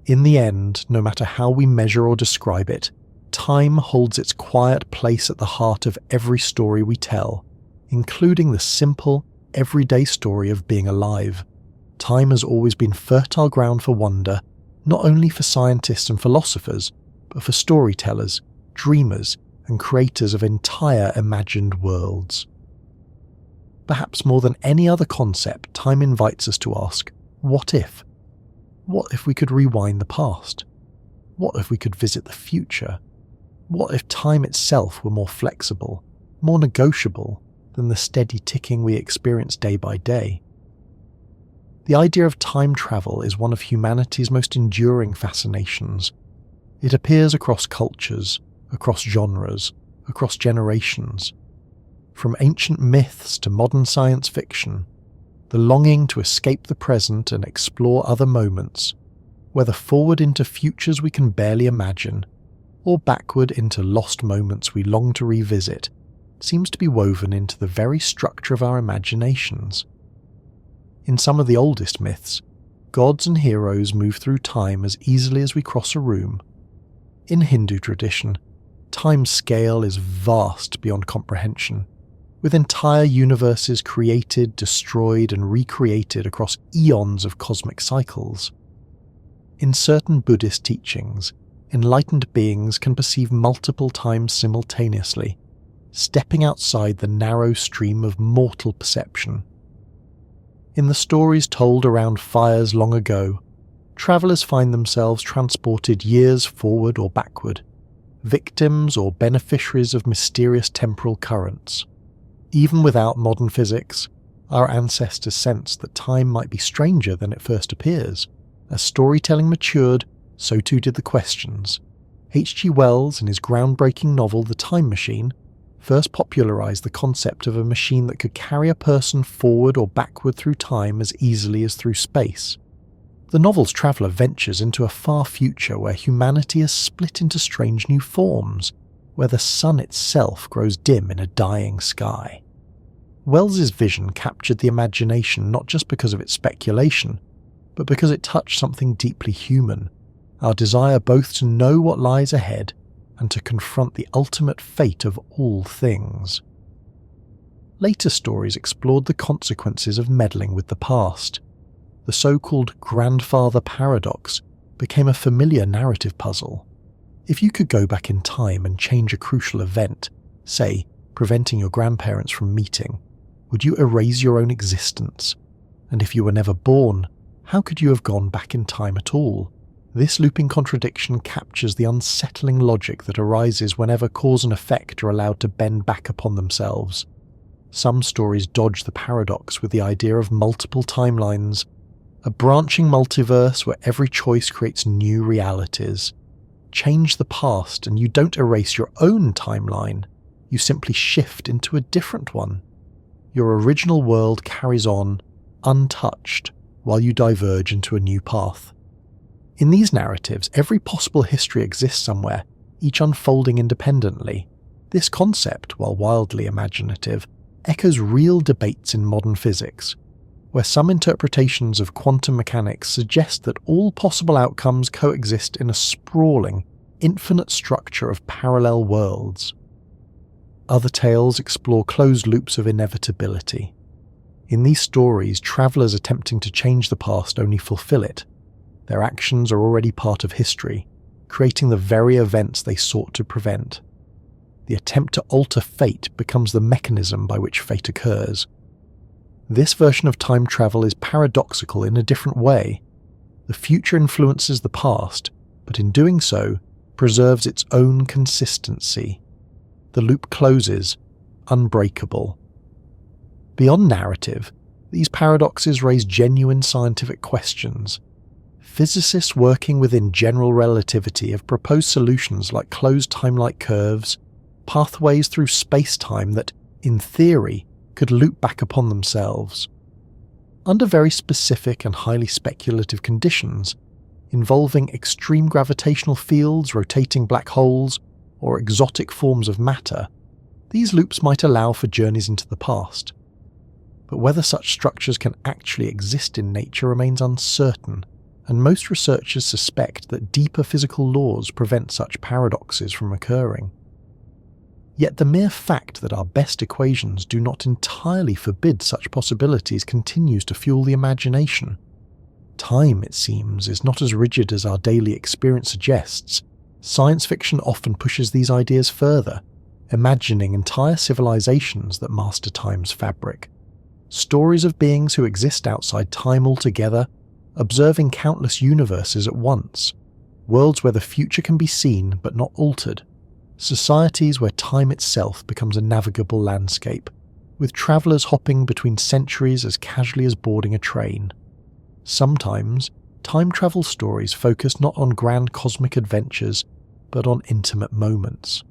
Speaker 1: In the end, no matter how we measure or describe it, time holds its quiet place at the heart of every story we tell, including the simple, everyday story of being alive. Time has always been fertile ground for wonder, not only for scientists and philosophers, but for storytellers, dreamers, and creators of entire imagined worlds. Perhaps more than any other concept, time invites us to ask, what if? What if we could rewind the past? What if we could visit the future? What if time itself were more flexible, more negotiable than the steady ticking we experience day by day? The idea of time travel is one of humanity's most enduring fascinations. It appears across cultures, across genres, across generations. From ancient myths to modern science fiction, the longing to escape the present and explore other moments, whether forward into futures we can barely imagine, or backward into lost moments we long to revisit, seems to be woven into the very structure of our imaginations. In some of the oldest myths, gods and heroes move through time as easily as we cross a room. In Hindu tradition, time's scale is vast beyond comprehension, with entire universes created, destroyed, and recreated across eons of cosmic cycles. In certain Buddhist teachings, enlightened beings can perceive multiple times simultaneously, stepping outside the narrow stream of mortal perception. In the stories told around fires long ago, travellers find themselves transported years forward or backward, victims or beneficiaries of mysterious temporal currents. Even without modern physics, our ancestors sensed that time might be stranger than it first appears. As storytelling matured, so too did the questions. H.G. Wells, in his groundbreaking novel The Time Machine, first popularised the concept of a machine that could carry a person forward or backward through time as easily as through space. The novel's traveller ventures into a far future where humanity is split into strange new forms, where the sun itself grows dim in a dying sky. Wells's vision captured the imagination not just because of its speculation, but because it touched something deeply human, our desire both to know what lies ahead and to confront the ultimate fate of all things. Later stories explored the consequences of meddling with the past. The so-called grandfather paradox became a familiar narrative puzzle. If you could go back in time and change a crucial event, say, preventing your grandparents from meeting, would you erase your own existence? And if you were never born, how could you have gone back in time at all? This looping contradiction captures the unsettling logic that arises whenever cause and effect are allowed to bend back upon themselves. Some stories dodge the paradox with the idea of multiple timelines, a branching multiverse where every choice creates new realities. Change the past and you don't erase your own timeline, you simply shift into a different one. Your original world carries on, untouched, while you diverge into a new path. In these narratives, every possible history exists somewhere, each unfolding independently. This concept, while wildly imaginative, echoes real debates in modern physics, where some interpretations of quantum mechanics suggest that all possible outcomes coexist in a sprawling, infinite structure of parallel worlds. Other tales explore closed loops of inevitability. In these stories, travellers attempting to change the past only fulfill it. Their actions are already part of history, creating the very events they sought to prevent. The attempt to alter fate becomes the mechanism by which fate occurs. This version of time travel is paradoxical in a different way. The future influences the past, but in doing so, preserves its own consistency. The loop closes, unbreakable. Beyond narrative, these paradoxes raise genuine scientific questions. Physicists working within general relativity have proposed solutions like closed time-like curves, pathways through space-time that, in theory, could loop back upon themselves. Under very specific and highly speculative conditions, involving extreme gravitational fields, rotating black holes, or exotic forms of matter, these loops might allow for journeys into the past. But whether such structures can actually exist in nature remains uncertain, and most researchers suspect that deeper physical laws prevent such paradoxes from occurring. Yet the mere fact that our best equations do not entirely forbid such possibilities continues to fuel the imagination. Time, it seems, is not as rigid as our daily experience suggests. Science fiction often pushes these ideas further, imagining entire civilizations that master time's fabric. Stories of beings who exist outside time altogether, observing countless universes at once, worlds where the future can be seen but not altered, societies where time itself becomes a navigable landscape, with travellers hopping between centuries as casually as boarding a train. Sometimes, time travel stories focus not on grand cosmic adventures, but on intimate moments.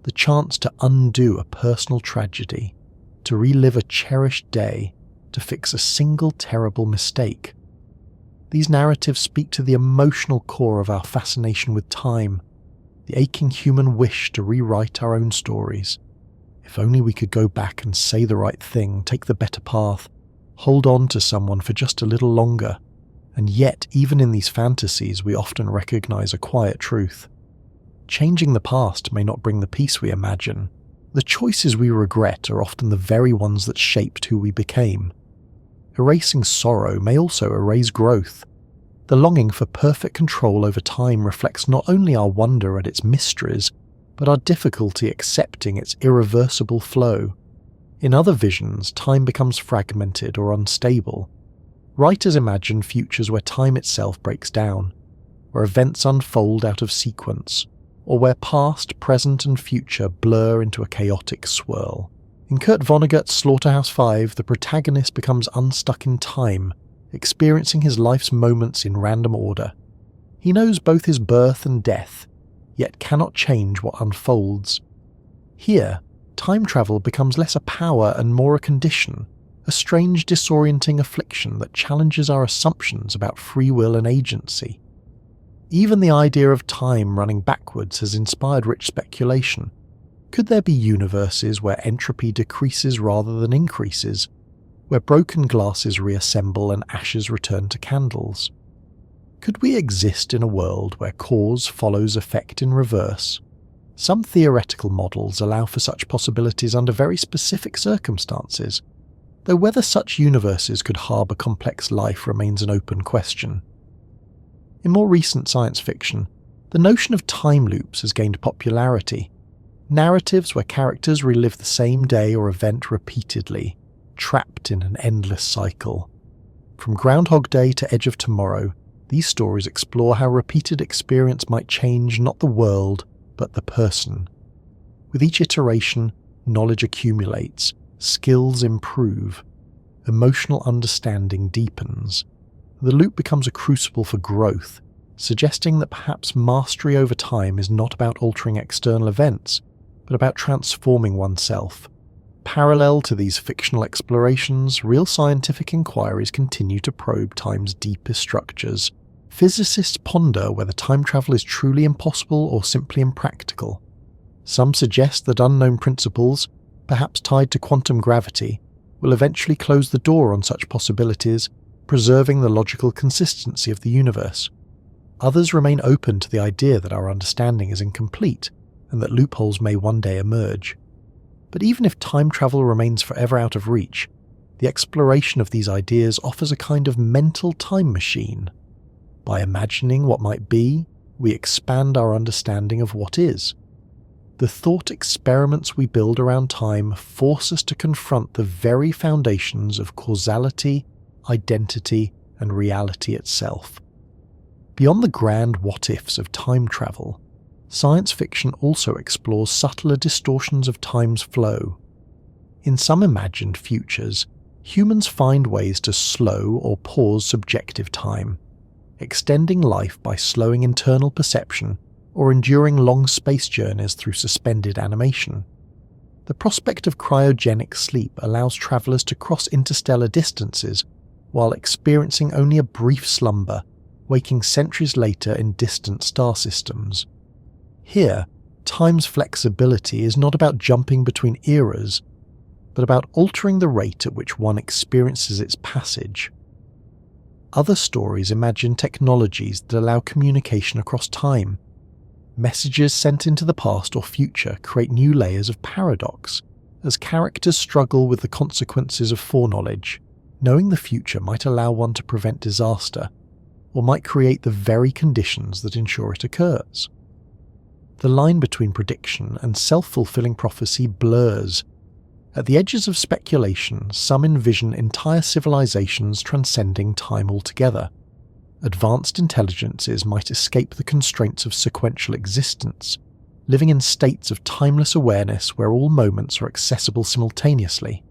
Speaker 1: The chance to undo a personal tragedy, to relive a cherished day, to fix a single terrible mistake. These narratives speak to the emotional core of our fascination with time, the aching human wish to rewrite our own stories. If only we could go back and say the right thing, take the better path, hold on to someone for just a little longer. And yet, even in these fantasies, we often recognize a quiet truth. Changing the past may not bring the peace we imagine. The choices we regret are often the very ones that shaped who we became. Erasing sorrow may also erase growth. The longing for perfect control over time reflects not only our wonder at its mysteries, but our difficulty accepting its irreversible flow. In other visions, time becomes fragmented or unstable. Writers imagine futures where time itself breaks down, where events unfold out of sequence, or where past, present and future blur into a chaotic swirl. In Kurt Vonnegut's Slaughterhouse-Five, the protagonist becomes unstuck in time, experiencing his life's moments in random order. He knows both his birth and death, yet cannot change what unfolds. Here, time travel becomes less a power and more a condition, a strange disorienting affliction that challenges our assumptions about free will and agency. Even the idea of time running backwards has inspired rich speculation. Could there be universes where entropy decreases rather than increases, where broken glasses reassemble and ashes return to candles? Could we exist in a world where cause follows effect in reverse? Some theoretical models allow for such possibilities under very specific circumstances, though whether such universes could harbour complex life remains an open question. In more recent science fiction, the notion of time loops has gained popularity. Narratives where characters relive the same day or event repeatedly, trapped in an endless cycle. From Groundhog Day to Edge of Tomorrow, these stories explore how repeated experience might change not the world, but the person. With each iteration, knowledge accumulates, skills improve, emotional understanding deepens. The loop becomes a crucible for growth, suggesting that perhaps mastery over time is not about altering external events, but about transforming oneself. Parallel to these fictional explorations, real scientific inquiries continue to probe time's deepest structures, Physicists ponder whether time travel is truly impossible or simply impractical. Some suggest that unknown principles, perhaps tied to quantum gravity, will eventually close the door on such possibilities, preserving the logical consistency of the universe. Others remain open to the idea that our understanding is incomplete and that loopholes may one day emerge. But even if time travel remains forever out of reach, the exploration of these ideas offers a kind of mental time machine. By imagining what might be, we expand our understanding of what is. The thought experiments we build around time force us to confront the very foundations of causality, identity, and reality itself. Beyond the grand what-ifs of time travel, science fiction also explores subtler distortions of time's flow. In some imagined futures, humans find ways to slow or pause subjective time, extending life by slowing internal perception or enduring long space journeys through suspended animation. The prospect of cryogenic sleep allows travellers to cross interstellar distances while experiencing only a brief slumber, waking centuries later in distant star systems. Here, time's flexibility is not about jumping between eras, but about altering the rate at which one experiences its passage. Other stories imagine technologies that allow communication across time. Messages sent into the past or future create new layers of paradox, as characters struggle with the consequences of foreknowledge. Knowing the future might allow one to prevent disaster, or might create the very conditions that ensure it occurs. The line between prediction and self-fulfilling prophecy blurs. At the edges of speculation, some envision entire civilizations transcending time altogether. Advanced intelligences might escape the constraints of sequential existence, living in states of timeless awareness where all moments are accessible simultaneously.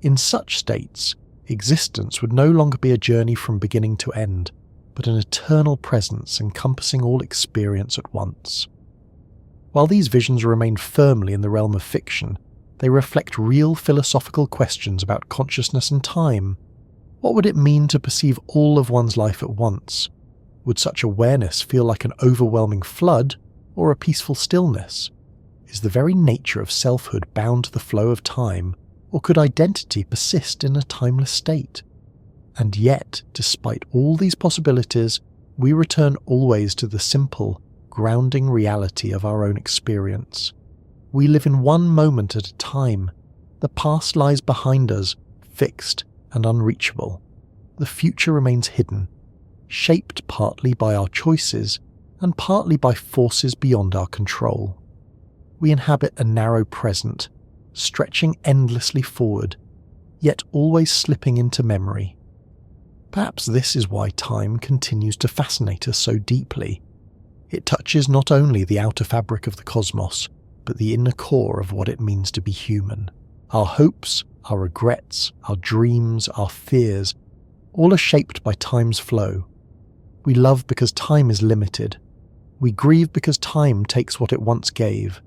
Speaker 1: In such states, existence would no longer be a journey from beginning to end, but an eternal presence encompassing all experience at once. While these visions remain firmly in the realm of fiction, they reflect real philosophical questions about consciousness and time. What would it mean to perceive all of one's life at once? Would such awareness feel like an overwhelming flood or a peaceful stillness? Is the very nature of selfhood bound to the flow of time, or could identity persist in a timeless state? And yet, despite all these possibilities, we return always to the simple, grounding reality of our own experience. We live in one moment at a time. The past lies behind us, fixed and unreachable. The future remains hidden, shaped partly by our choices and partly by forces beyond our control. We inhabit a narrow present, stretching endlessly forward, yet always slipping into memory. Perhaps this is why time continues to fascinate us so deeply. It touches not only the outer fabric of the cosmos, but the inner core of what it means to be human. Our hopes, our regrets, our dreams, our fears, all are shaped by time's flow. We love because time is limited. We grieve because time takes what it once gave.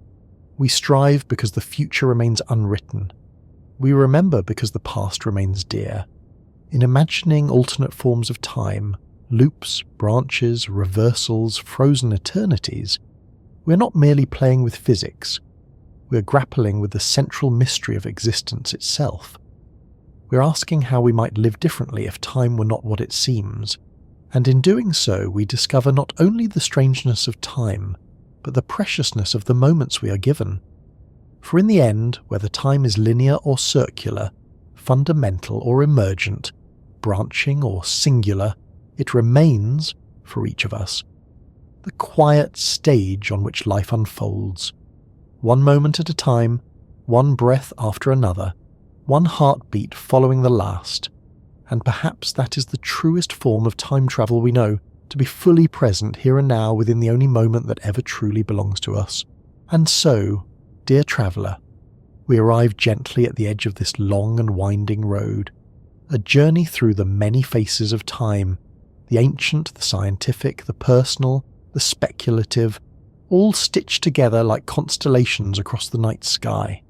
Speaker 1: We strive because the future remains unwritten. We remember because the past remains dear. In imagining alternate forms of time, loops, branches, reversals, frozen eternities, we're not merely playing with physics. We're grappling with the central mystery of existence itself. We're asking how we might live differently if time were not what it seems, and in doing so we discover not only the strangeness of time, but the preciousness of the moments we are given. For in the end, whether time is linear or circular, fundamental or emergent, branching or singular, it remains, for each of us, the quiet stage on which life unfolds. One moment at a time, one breath after another, one heartbeat following the last. And perhaps that is the truest form of time travel we know, to be fully present here and now within the only moment that ever truly belongs to us. And so, dear traveller, we arrive gently at the edge of this long and winding road, a journey through the many faces of time, the ancient, the scientific, the personal, the speculative, all stitched together like constellations across the night sky.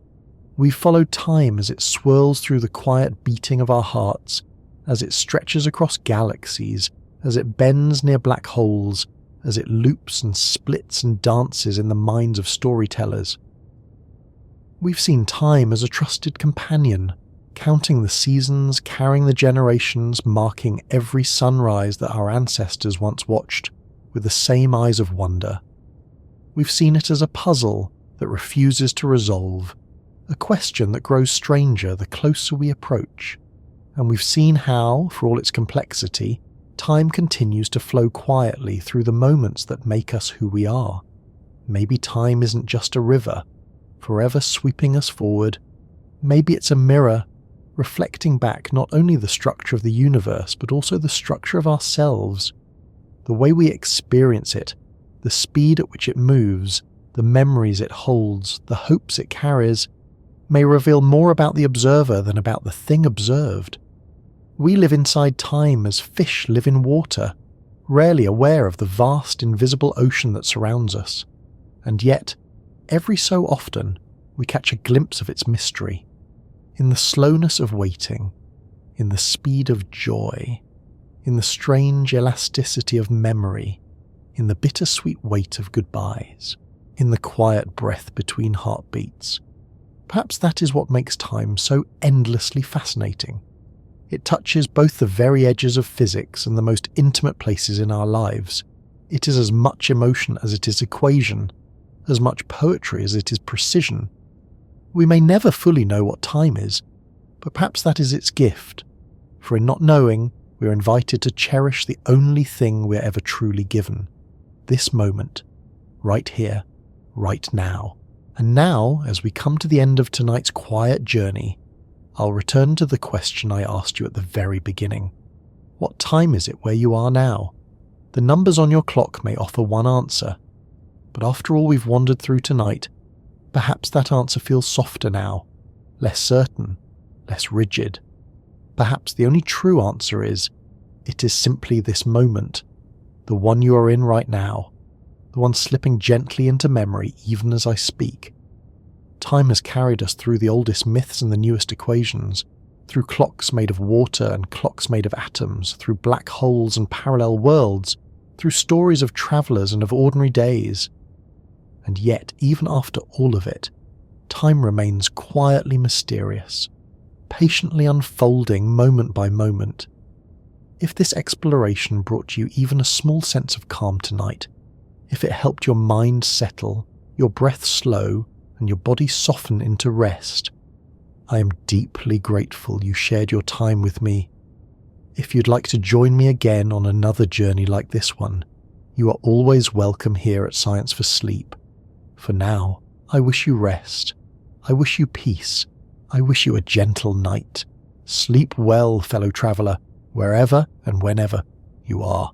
Speaker 1: We follow time as it swirls through the quiet beating of our hearts, as it stretches across galaxies, as it bends near black holes, as it loops and splits and dances in the minds of storytellers. We've seen time as a trusted companion, counting the seasons, carrying the generations, marking every sunrise that our ancestors once watched with the same eyes of wonder. We've seen it as a puzzle that refuses to resolve, a question that grows stranger the closer we approach. And we've seen how, for all its complexity, time continues to flow quietly through the moments that make us who we are. Maybe time isn't just a river, forever sweeping us forward. Maybe it's a mirror, reflecting back not only the structure of the universe, but also the structure of ourselves, the way we experience it, the speed at which it moves, the memories it holds, the hopes it carries, may reveal more about the observer than about the thing observed. We live inside time as fish live in water, rarely aware of the vast invisible ocean that surrounds us. And yet, every so often, we catch a glimpse of its mystery. In the slowness of waiting, in the speed of joy, in the strange elasticity of memory, in the bittersweet weight of goodbyes, in the quiet breath between heartbeats. Perhaps that is what makes time so endlessly fascinating. It touches both the very edges of physics and the most intimate places in our lives. It is as much emotion as it is equation, as much poetry as it is precision. We may never fully know what time is, but perhaps that is its gift, for in not knowing, we are invited to cherish the only thing we are ever truly given, this moment, right here, right now. And now, as we come to the end of tonight's quiet journey, I'll return to the question I asked you at the very beginning. What time is it where you are now? The numbers on your clock may offer one answer, but after all we've wandered through tonight, perhaps that answer feels softer now, less certain, less rigid. Perhaps the only true answer is, it is simply this moment, the one you are in right now, the one slipping gently into memory even as I speak. Time has carried us through the oldest myths and the newest equations, through clocks made of water and clocks made of atoms, through black holes and parallel worlds, through stories of travellers and of ordinary days. And yet, even after all of it, time remains quietly mysterious, patiently unfolding moment by moment. If this exploration brought you even a small sense of calm tonight, if it helped your mind settle, your breath slow, and your body soften into rest, I am deeply grateful you shared your time with me. If you'd like to join me again on another journey like this one, you are always welcome here at Science for Sleep. For now, I wish you rest. I wish you peace. I wish you a gentle night. Sleep well, fellow traveller, wherever and whenever you are.